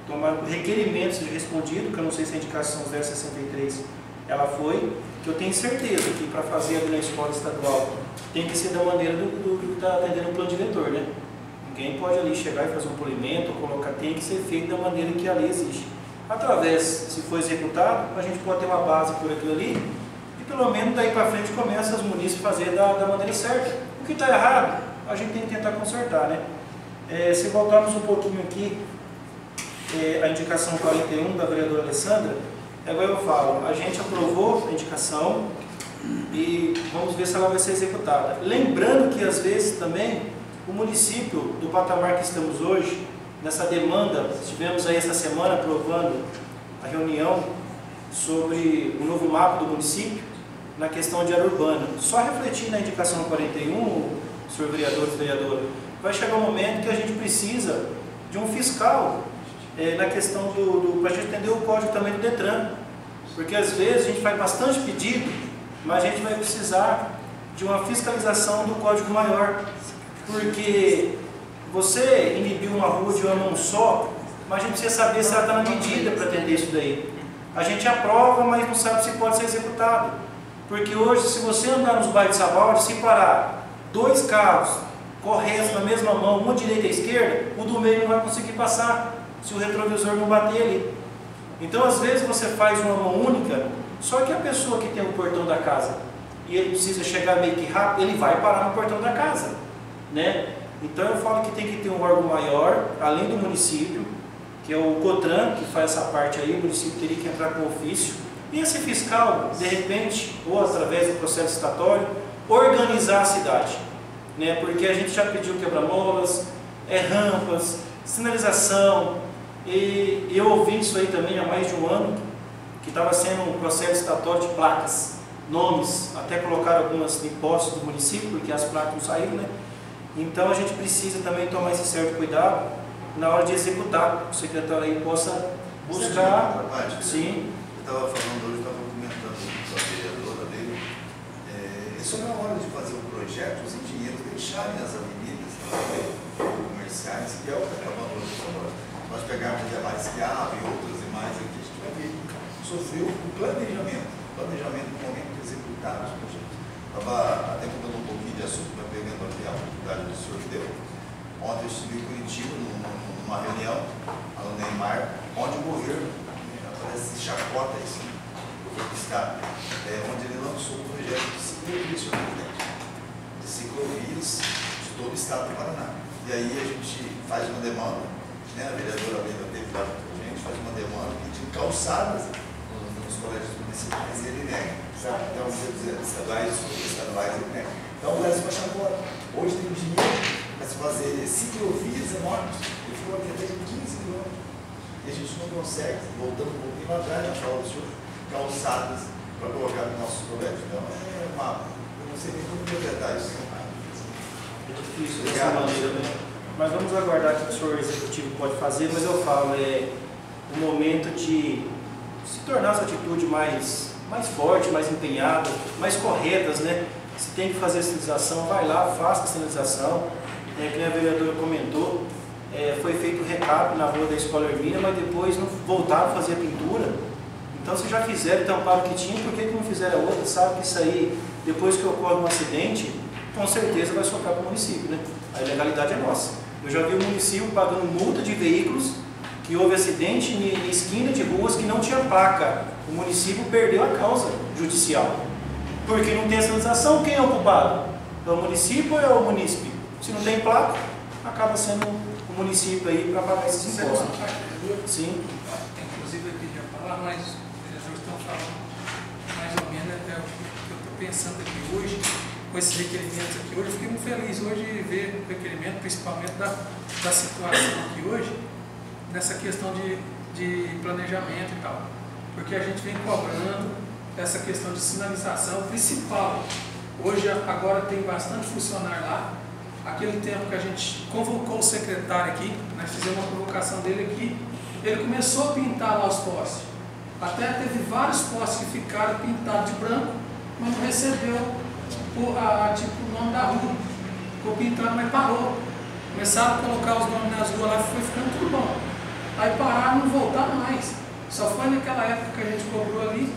tomar requerimentos seja respondido, que eu não sei se a indicação 063 ela foi, que eu tenho certeza que para fazer ali na escola estadual tem que ser da maneira do que está atendendo o plano diretor, né? Ninguém pode ali chegar e fazer um polimento, colocar, tem que ser feito da maneira que a lei exige. Através, se for executado, a gente pode ter uma base por aquilo ali, e pelo menos daí para frente começa os munícipes a fazer da maneira certa. O que está errado, a gente tem que tentar consertar, né? Se voltarmos um pouquinho aqui, a indicação 41 da vereadora Alessandra, agora eu falo, a gente aprovou a indicação, e vamos ver se ela vai ser executada. Lembrando que às vezes também o município, do patamar que estamos hoje, nessa demanda, estivemos aí essa semana aprovando a reunião sobre o novo mapa do município na questão de área urbana. Só refletir na indicação 41, senhor vereador e vereadora, vai chegar um momento que a gente precisa de um fiscal na questão para a gente entender o código também do Detran, porque às vezes a gente faz bastante pedido, mas a gente vai precisar de uma fiscalização do código maior, porque você inibiu uma rua de uma mão só, mas a gente precisa saber se ela está na medida para atender isso daí. A gente aprova, mas não sabe se pode ser executado, porque hoje, se você andar nos bairros de Sabaldi, se parar 2 carros corretos na mesma mão, uma direita e esquerda, o do meio não vai conseguir passar, se o retrovisor não bater ali. Então, às vezes, você faz uma mão única, só que a pessoa que tem o portão da casa, e ele precisa chegar meio que rápido, ele vai parar no portão da casa, né? Então, eu falo que tem que ter um órgão maior, além do município, que é o COTRAN, que faz essa parte aí, o município teria que entrar com ofício, e esse fiscal, de repente, ou através do processo estatório, organizar a cidade, né? Porque a gente já pediu quebra-molas, rampas, sinalização, e eu ouvi isso aí também há mais de um ano, que estava sendo um processo estatório de placas, nomes, até colocar algumas impostos do município, porque as placas não saíram, né? Então a gente precisa também tomar esse certo cuidado na hora de executar, o secretário aí possa buscar. Sim. Eu estava falando hoje, estava comentando com a vereadora dele, isso não é hora de fazer um projeto, os engenheiros deixarem as avenidas comerciais, que é o que acaba hoje. Nós pegarmos demais Esquiava e outras demais aqui, a gente vai ver que sofreu o planejamento no momento de executar os projetos. Estava até mudando um pouquinho de assunto, mas pegando aqui a oportunidade do senhor que deu. Ontem eu estive em Curitiba, numa reunião, lá no Neymar, onde o governo parece chacota isso, onde ele lançou um projeto de ciclovias, de ciclovias de todo o estado do Paraná. E aí a gente faz uma demanda, né, a vereadora Leda teve lá com a gente, faz uma demanda de calçadas nos colégios municipais e ele nega. Então, estaduais ele nega. Então, o Brasil vai agora. Hoje tem dinheiro para se fazer ciclovias enormes. Ele falou que até de 15 quilômetros. E a gente não consegue, voltando um pouquinho lá atrás, na fala do senhor, calçadas para colocar nos nossos colégios. Então, eu não sei nem como interpretar isso. É difícil dessa maneira, né? Mas vamos aguardar o que o senhor executivo pode fazer, mas eu falo, o momento de se tornar essa atitude mais forte, mais empenhada, mais corretas, né? Se tem que fazer a sinalização, vai lá, faça a sinalização. Que a vereadora comentou, foi feito o recap na rua da Escola Hermínia, mas depois não voltaram a fazer a pintura. Então, se já fizeram, tamparam o que tinha, por que não fizeram a outra? Sabe que isso aí, depois que ocorre um acidente, com certeza vai sofrer para o município, né? A ilegalidade é nossa. Eu já vi o município pagando multa de veículos que houve acidente em esquina de ruas que não tinha placa. O município perdeu a causa judicial. Porque não tem sinalização, quem é o culpado? É o município ou é o munícipe? Se não tem placa, acaba sendo o município aí para pagar esses impostos. Sim. Inclusive eu queria falar, mas eles estão falando mais ou menos o que eu estou pensando aqui hoje, com esses requerimentos aqui hoje. Eu fiquei muito feliz hoje de ver o requerimento, principalmente da situação aqui hoje, nessa questão de planejamento e tal. Porque a gente vem cobrando essa questão de sinalização principal. Hoje, agora tem bastante funcionário lá. Aquele tempo que a gente convocou o secretário aqui, nós fizemos uma convocação dele aqui, ele começou a pintar lá os postes. Até teve vários postes que ficaram pintados de branco, mas não recebeu o nome da rua. Ficou pintando, mas parou. Começaram a colocar os nomes nas ruas lá, foi ficando tudo bom. Aí pararam e não voltaram mais. Só foi naquela época que a gente cobrou ali.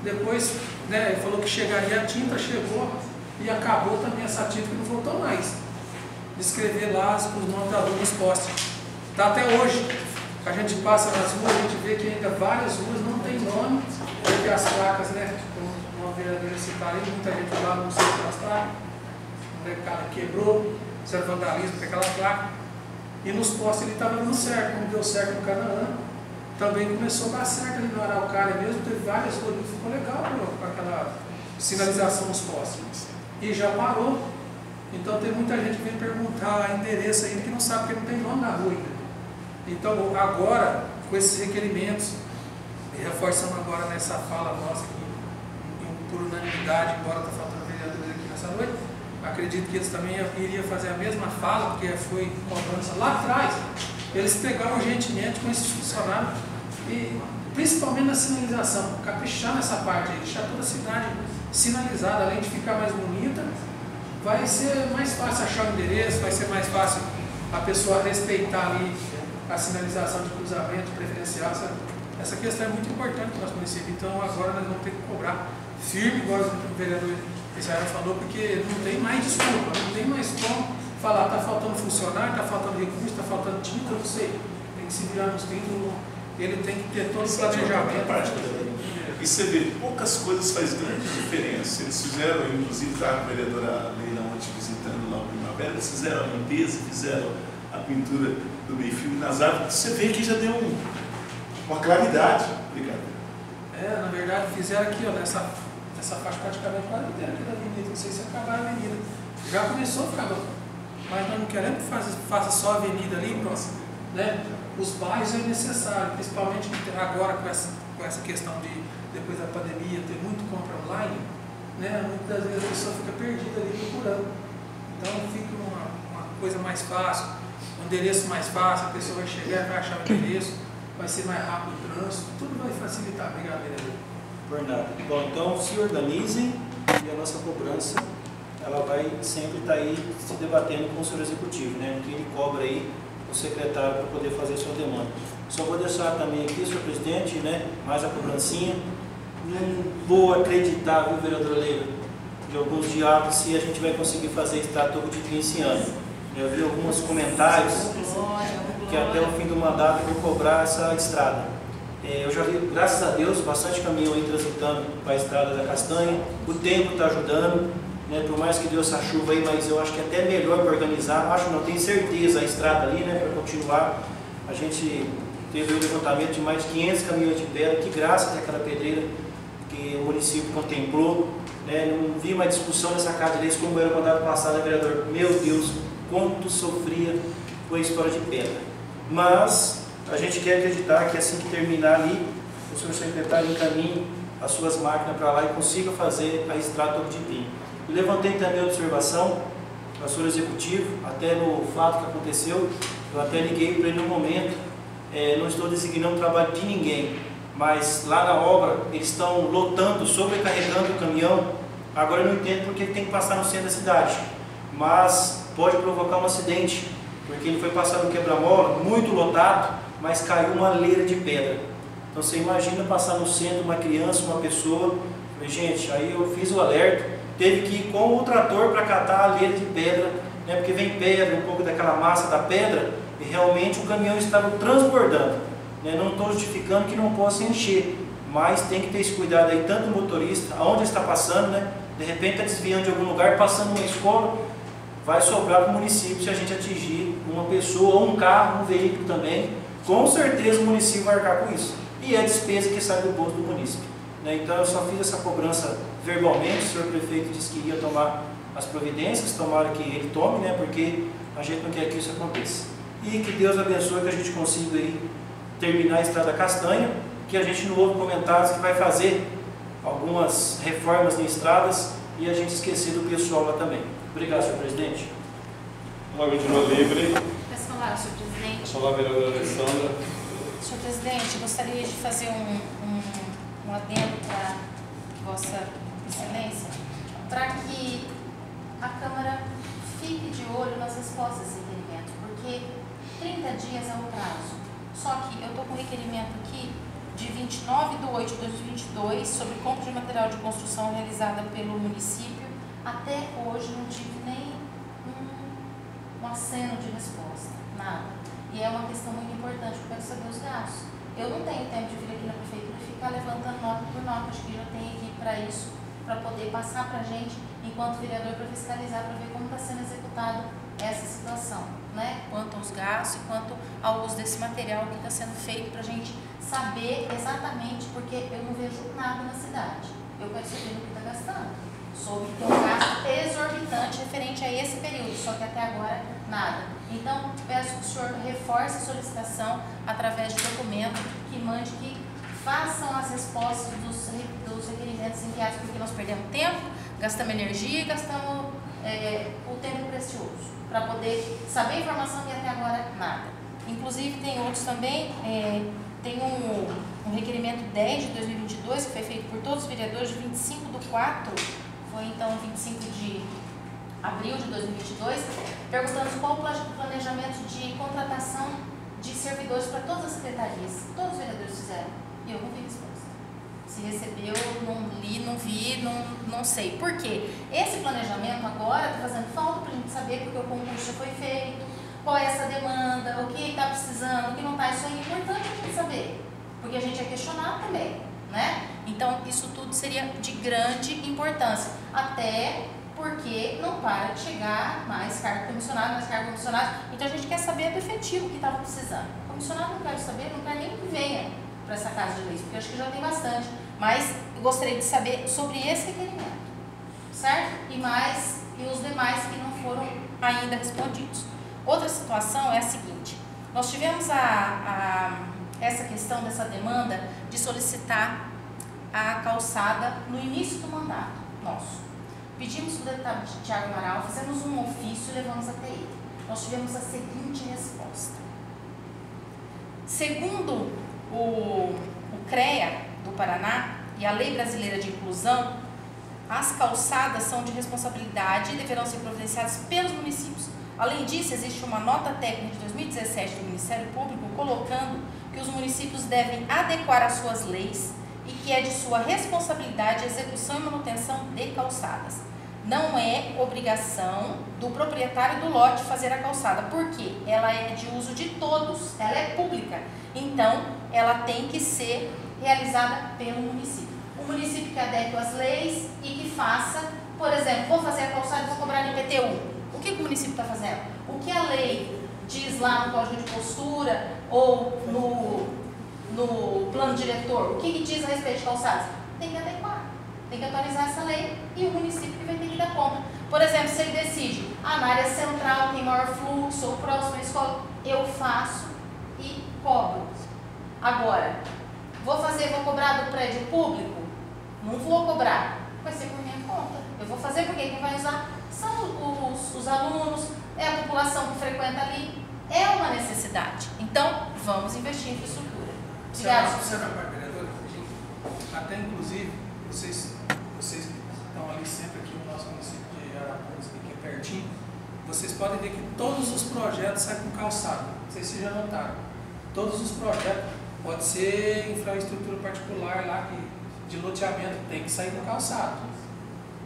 Depois, né, ele falou que chegaria a tinta, chegou e acabou também essa tinta que não voltou mais. De escrever lá os nomes da rua nos postes. Tá até hoje. A gente passa nas ruas, a gente vê que ainda várias ruas não tem nome, porque as placas, né, como a vereadora citar ali, muita gente lá não sabe as placas. O molecada quebrou, isso era vandalismo com aquela placa. E nos postes ele estava dando certo, como deu certo no Canaã. Também começou a dar certo ali no Araucária mesmo, teve várias ruas, ficou legal com sinalização nos postes. E já parou. Então tem muita gente que vem perguntar endereço ainda que não sabe porque não tem nome na rua ainda. Então agora, com esses requerimentos, e reforçando agora nessa fala nossa aqui, por unanimidade, embora está faltando vereadores aqui nessa noite, acredito que eles também iriam fazer a mesma fala, porque foi cobrança lá atrás. Eles pegaram urgentemente com esses funcionários, e principalmente na sinalização, caprichar nessa parte aí, deixar toda a cidade sinalizada, além de ficar mais bonita, vai ser mais fácil achar o endereço, vai ser mais fácil a pessoa respeitar ali a sinalização de cruzamento preferencial. Essa questão é muito importante para o nosso município, então agora nós vamos ter que cobrar firme, igual o vereador Israel falou, porque não tem mais desculpa, não tem mais como falar, está faltando funcionário, está faltando recurso, está faltando título, não sei, tem que se virar nos títulos, ele tem que ter todo o planejamento. E você vê, poucas coisas faz grande diferença. Eles fizeram, inclusive estava a vereadora Leila ontem visitando lá o Primavera, eles fizeram a limpeza, fizeram a pintura do meio-fio nas árvores, você vê que já deu uma claridade. Obrigado. Na verdade fizeram aqui, ó, nessa faixa praticamente quase inteira aqui da avenida, não sei se acabaram a avenida. Já começou a ficar bom, mas nós não queremos que faça só a avenida ali, próximo, né? Os bairros é necessário, principalmente agora com essa questão de, depois da pandemia, ter muito compra online, né? Muitas vezes a pessoa fica perdida ali procurando. Então fica uma coisa mais fácil, um endereço mais fácil, a pessoa vai chegar e vai achar o endereço, vai ser mais rápido o trânsito, tudo vai facilitar. Obrigado, vereador. Por nada. Bom, então se organizem e a nossa cobrança, ela vai sempre estar aí se debatendo com o senhor executivo, né? Que ele cobra aí o secretário para poder fazer a sua demanda. Só vou deixar também aqui, senhor presidente, né? Mais a cobrancinha. Não vou acreditar, viu, vereadora Leila, de alguns diálogos se a gente vai conseguir fazer estrada de esse ano. Eu vi alguns comentários que até o fim do mandato eu vou cobrar essa estrada. Eu já vi, graças a Deus, bastante caminhão aí transitando para a estrada da Castanha. O tempo está ajudando, né? Por mais que deu essa chuva aí, mas eu acho que é até melhor para organizar. Acho, não tenho certeza, a estrada ali, né? Para continuar. A gente teve um levantamento de mais de 500 caminhões de pedra, que graças àquela pedreira que o município contemplou, né? Não vi mais discussão nessa casa de leis como era o mandato passado, vereador. Meu Deus, quanto sofria com a história de pedra. Mas a gente quer acreditar que assim que terminar ali, o senhor secretário encaminhe as suas máquinas para lá e consiga fazer a estrada de Pinho. E levantei também a observação ao senhor executivo, até no fato que aconteceu, eu até liguei para ele no momento, não estou designando o trabalho de ninguém, mas lá na obra eles estão lotando, sobrecarregando o caminhão. Agora eu não entendo porque ele tem que passar no centro da cidade, mas pode provocar um acidente, porque ele foi passar no quebra-mola, muito lotado, mas caiu uma leira de pedra. Então você imagina passar no centro uma criança, uma pessoa. Gente, aí eu fiz o alerta, teve que ir com o trator para catar a leira de pedra, né, porque vem pedra, um pouco daquela massa da pedra, e realmente o caminhão estava transbordando, né. Não estou justificando que não possa encher, mas tem que ter esse cuidado aí, tanto o motorista, aonde está passando, né, de repente está desviando de algum lugar, passando uma escola, vai sobrar para o município se a gente atingir uma pessoa, ou um carro, um veículo também. Com certeza o município vai arcar com isso. E é despesa que sai do bolso do município, né? Então eu só fiz essa cobrança verbalmente, o senhor prefeito disse que ia tomar as providências, tomara que ele tome, né? Porque a gente não quer que isso aconteça. E que Deus abençoe que a gente consiga aí terminar a estrada Castanha, que a gente não ouve comentários que vai fazer algumas reformas em estradas e a gente esquecer do pessoal lá também. Obrigado, senhor presidente. Uma continua livre. Posso falar, senhor presidente? Posso falar, vereadora Alessandra? Senhor presidente, gostaria de fazer um adendo para Vossa Excelência, para que a Câmara fique de olho nas respostas desse requerimento, porque 30 dias é o prazo. Só que eu estou com um requerimento aqui de 29/8/2022 sobre compra de material de construção realizada pelo município. Até hoje não tive nem um aceno de resposta, nada. E é uma questão muito importante, porque eu quero saber os gastos. Eu não tenho tempo de vir aqui na prefeitura e ficar levantando nota por nota, acho que já tem equipe para isso, para poder passar para a gente, enquanto vereador, para fiscalizar, para ver como está sendo executado essa situação, né? Quanto aos gastos e quanto ao uso desse material que está sendo feito, para a gente saber exatamente, porque eu não vejo nada na cidade. Eu quero saber no que está gastando. relevante referente a esse período, só que até agora nada. Então, peço que o senhor reforce a solicitação através de documento que mande que façam as respostas dos requerimentos enviados, porque nós perdemos tempo, gastamos energia e gastamos o tempo precioso para poder saber a informação e até agora nada. Inclusive, tem outros também, tem um requerimento 10 de 2022, que foi feito por todos os vereadores, de 25/4, foi então 25 de abril de 2022, perguntando qual o planejamento de contratação de servidores para todas as secretarias. Todos os vereadores fizeram, e eu não vi resposta. Se recebeu, não li, não vi, não sei. Por quê? Esse planejamento agora está fazendo falta para a gente saber, porque o concurso já foi feito, qual é essa demanda, o que está precisando, o que não está. Isso aí é importante a gente saber, porque a gente é questionado também, né? Então, isso tudo seria de grande importância, até porque não para de chegar mais cargo comissionado, então a gente quer saber do efetivo que estava precisando. O comissionado não quer saber, não quer nem que venha para essa casa de leis, porque eu acho que já tem bastante, mas eu gostaria de saber sobre esse requerimento, certo? E os demais que não foram ainda respondidos. Outra situação é a seguinte: nós tivemos essa questão dessa demanda de solicitar a calçada no início do mandato nosso. Pedimos para o deputado Tiago Amaral, fizemos um ofício e levamos até ele. Nós tivemos a seguinte resposta. Segundo o CREA do Paraná e a Lei Brasileira de Inclusão, as calçadas são de responsabilidade e deverão ser providenciadas pelos municípios. Além disso, existe uma nota técnica de 2017 do Ministério Público colocando que os municípios devem adequar as suas leis e que é de sua responsabilidade a execução e manutenção de calçadas. Não é obrigação do proprietário do lote fazer a calçada, porque ela é de uso de todos, ela é pública, então ela tem que ser realizada pelo município. O município que adeque as leis e que faça, por exemplo, vou fazer a calçada e vou cobrar no IPTU. O que o município está fazendo? O que a lei diz lá no Código de Postura ou no plano diretor, o que diz a respeito de calçadas? Tem que adequar, tem que atualizar essa lei e o município que vai ter que dar conta. Por exemplo, se ele decide, na área central tem maior fluxo, ou próximo à escola, eu faço e cobro. Agora, vou cobrar do prédio público? Não vou cobrar, vai ser por minha conta. Eu vou fazer porque quem vai usar são os alunos, é a população que frequenta ali, é uma necessidade. Então, vamos investir em infraestrutura. Obrigada. Vereadora, até inclusive, vocês que estão ali sempre aqui no nosso município de Arapongas, aqui pertinho, vocês podem ver que todos os projetos saem com calçado. Não sei se já notaram. Todos os projetos, pode ser infraestrutura particular lá, de loteamento, tem que sair com calçado.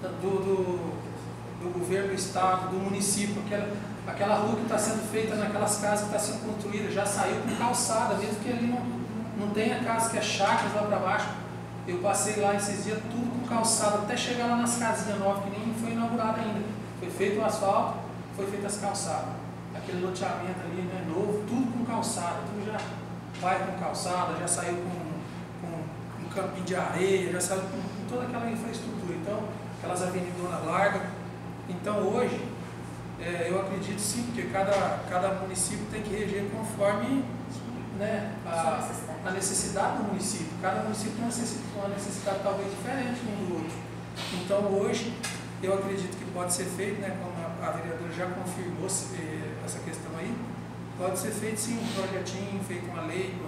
Do governo do estado, do município, aquela rua que está sendo feita naquelas casas que está sendo construída, já saiu com calçada, mesmo que ali não tenha casa, que é chácaras lá para baixo. Eu passei lá esses dias tudo com calçada, até chegar lá nas casinhas novas, que nem foi inaugurada ainda. Foi feito o asfalto, foi feito as calçadas. Aquele loteamento ali, né, novo, tudo com calçada, tudo já vai com calçada, já saiu com um campinho de areia, já saiu com toda aquela infraestrutura. Então, aquelas avenidonas largas. Então, hoje, eu acredito sim, porque cada município tem que reger conforme, né, a necessidade do município. Cada município tem uma necessidade talvez diferente um do outro. Então, hoje, eu acredito que pode ser feito, né, como a vereadora já confirmou essa questão aí, pode ser feito sim um projetinho, feito uma lei,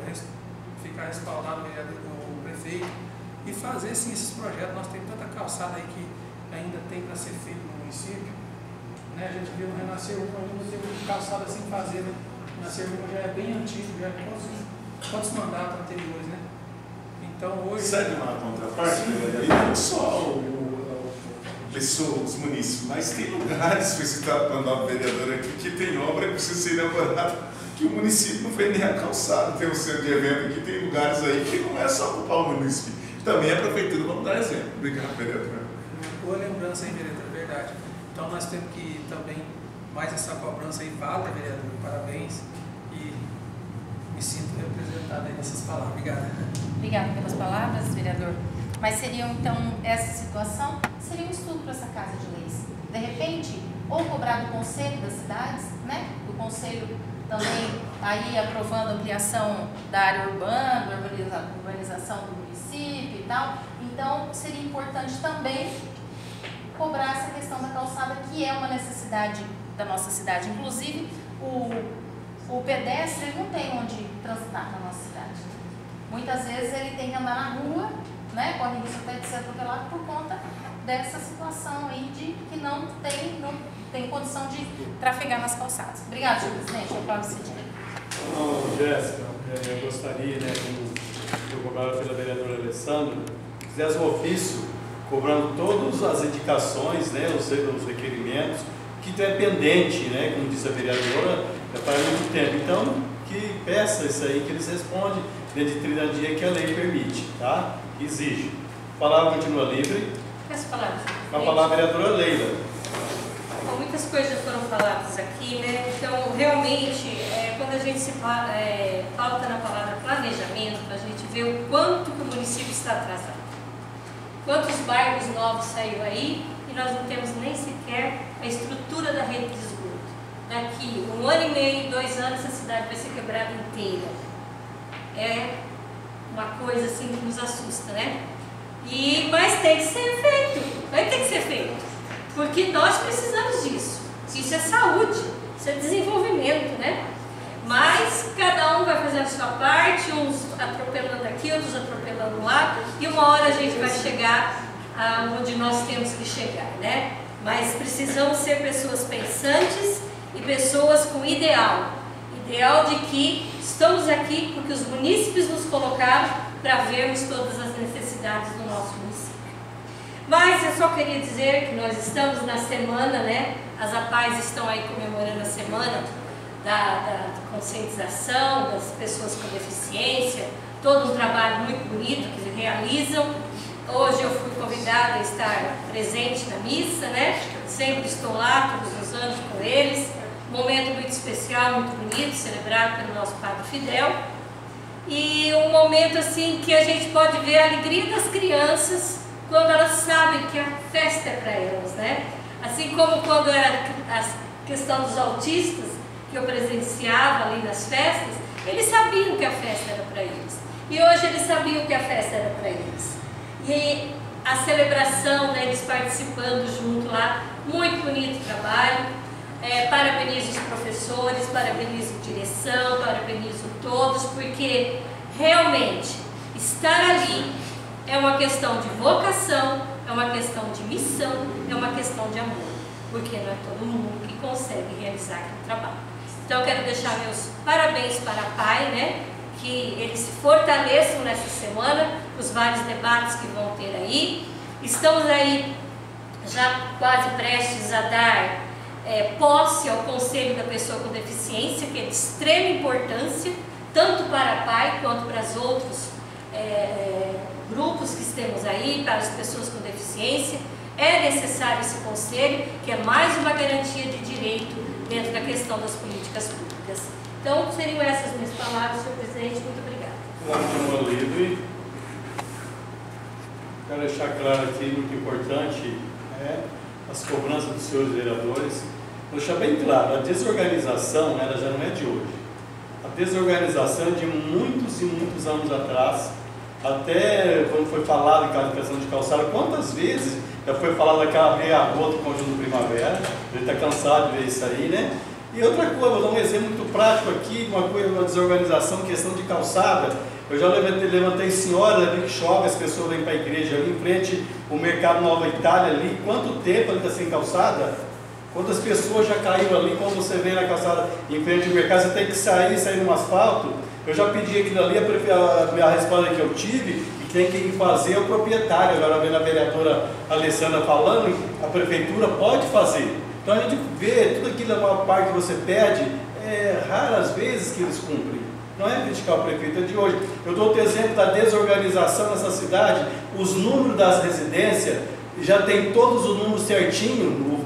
ficar respaldado o prefeito e fazer sim esses projetos. Nós temos tanta calçada aí que ainda tem para ser feito no município, né? A gente viu no Renascer 1 ainda teve calçada sem fazer, né? O Renascer 1 já é bem antigo, já é quantos mandatos anteriores, né? Então hoje... Segue uma contraparte, e não só os municípios, mas tem lugares, foi citado pela nova vereadora aqui, que tem obra que precisa ser inaugurada, que o município não fez nem a calçada. Tem um centro de evento aqui, tem lugares aí que não é só ocupar o município, também a prefeitura, vamos dar exemplo. Obrigado, vereadora. Boa lembrança, hein, vereador, verdade. Então nós temos que também mais essa cobrança aí, vale, vereador, parabéns, e me sinto representado aí nessas palavras. Obrigada. Obrigada pelas palavras, vereador. Mas seria então, essa situação, seria um estudo para essa casa de leis. De repente, ou cobrar do conselho das cidades, né? Do conselho também, aí aprovando a ampliação da área urbana, da urbanização do município e tal. Então, seria importante também cobrar essa questão da calçada, que é uma necessidade da nossa cidade. Inclusive, o pedestre ele não tem onde transitar na nossa cidade. Muitas vezes ele tem que andar na rua, né, corre risco até de ser atropelado por conta dessa situação aí de que não tem condição de trafegar nas calçadas. Obrigada, senhor presidente. Eu falo esse dia. Não, Jéssica, eu gostaria, né, como foi cobrado pela vereadora Alessandra, que fizesse um ofício cobrando todas as indicações, né, os requerimentos, que é pendente, né, como disse a vereadora, já faz muito tempo. Então, que peça isso aí, que eles respondem dentro de 30 dias que a lei permite, tá? Que exige. A palavra continua livre. As palavras. Com a palavra a vereadora Leila. Bom, muitas coisas foram faladas aqui, né? Então, realmente, quando a gente pauta na palavra planejamento, a gente vê o quanto que o município está atrasado. Quantos bairros novos saíram aí e nós não temos nem sequer a estrutura da rede de esgoto. Daqui 1 ano e meio, 2 anos, a cidade vai ser quebrada inteira. É uma coisa assim que nos assusta, né? Mas tem que ser feito, vai ter que ser feito, porque nós precisamos disso. Isso é saúde, isso é desenvolvimento, né? Mas cada um vai fazer a sua parte, uns atropelando aqui, outros atropelando lá, e uma hora a gente vai chegar aonde nós temos que chegar, né? Mas precisamos ser pessoas pensantes e pessoas com ideal de que estamos aqui porque os munícipes nos colocaram para vermos todas as necessidades do nosso município. Mas eu só queria dizer que nós estamos na semana, né? As APAES estão aí comemorando a semana da conscientização das pessoas com deficiência, todo um trabalho muito bonito que eles realizam. Hoje eu fui convidada a estar presente na missa, né? Sempre estou lá todos os anos com eles. Um momento muito especial, muito bonito, celebrado pelo nosso Padre Fidel. E um momento assim que a gente pode ver a alegria das crianças quando elas sabem que a festa é para elas, né? Assim como quando era a questão dos autistas, que eu presenciava ali nas festas, eles sabiam que a festa era para eles. E hoje eles sabiam que a festa era para eles. E a celebração, né, eles participando junto lá, muito bonito trabalho. Parabenizo os professores, parabenizo a direção, parabenizo todos, porque realmente estar ali é uma questão de vocação, é uma questão de missão, é uma questão de amor, porque não é todo mundo que consegue realizar aquele trabalho. Então eu quero deixar meus parabéns para a PAI, né, que eles se fortaleçam nessa semana, os vários debates que vão ter aí. Estamos aí já quase prestes a dar posse ao Conselho da Pessoa com Deficiência, que é de extrema importância, tanto para a PAI quanto para os outros grupos que temos aí, para as pessoas com deficiência. É necessário esse conselho, que é mais uma garantia de direito dentro da questão das políticas públicas. Então, seriam essas minhas palavras, senhor presidente. Muito obrigada. Continua livre. Quero deixar claro aqui, muito importante, as cobranças dos senhores vereadores. Vou deixar bem claro, a desorganização ela já não é de hoje. A desorganização é de muitos e muitos anos atrás. Até quando foi falado em questão de calçada, quantas vezes já foi falado daquela meia-rua do Conjunto Primavera, a gente está cansado de ver isso aí, né? E outra coisa, vou dar um exemplo muito prático aqui, uma desorganização, questão de calçada. Eu já levantei senhora ali que chove, as pessoas vêm para a igreja ali em frente ao mercado Nova Itália ali, quanto tempo ali está sem calçada? Quantas pessoas já caíram ali, quando você vem na calçada em frente ao mercado, você tem que sair no asfalto. Eu já pedi aquilo ali, a resposta que eu tive, que tem que fazer o proprietário. Agora vendo a vereadora Alessandra falando, a prefeitura pode fazer. Então a gente vê tudo aquilo, a maior parte que você pede, raras vezes que eles cumprem. Não é criticar o prefeito de hoje. Eu dou outro exemplo da desorganização nessa cidade. Os números das residências, já tem todos os números certinho,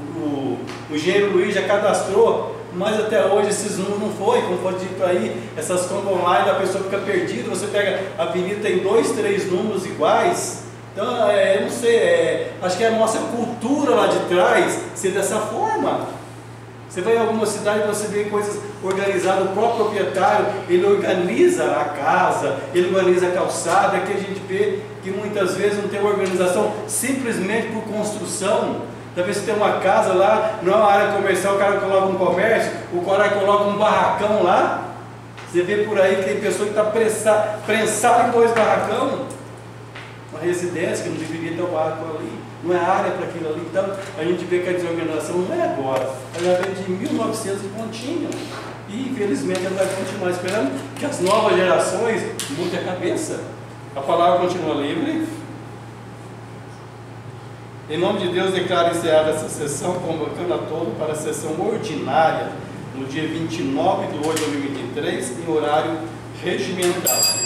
o engenheiro Luiz já cadastrou, mas até hoje esses números não foi, como foi dito aí, essas compras online, a pessoa fica perdida, você pega a avenida, tem 2, 3 números iguais, Então, eu não sei, acho que a nossa cultura lá de trás ser dessa forma. Você vai em alguma cidade e você vê coisas organizadas, o próprio proprietário, ele organiza a casa, ele organiza a calçada. Aqui a gente vê que muitas vezes não tem uma organização simplesmente por construção. Talvez você tenha uma casa lá, não é uma área comercial, o cara coloca um comércio, o cara coloca um barracão lá. Você vê por aí que tem pessoa que está prensada em dois barracão. Uma residência que não deveria ter um barracão ali, não é área para aquilo ali. Então a gente vê que a desorganização não é agora, ela vem de 1900 e pontinho. E infelizmente ela vai continuar esperando que as novas gerações mudem a cabeça. A palavra continua livre. Em nome de Deus, declaro encerrada essa sessão, convocando a todos para a sessão ordinária, no dia 29 de 8 de 2023, em horário regimental.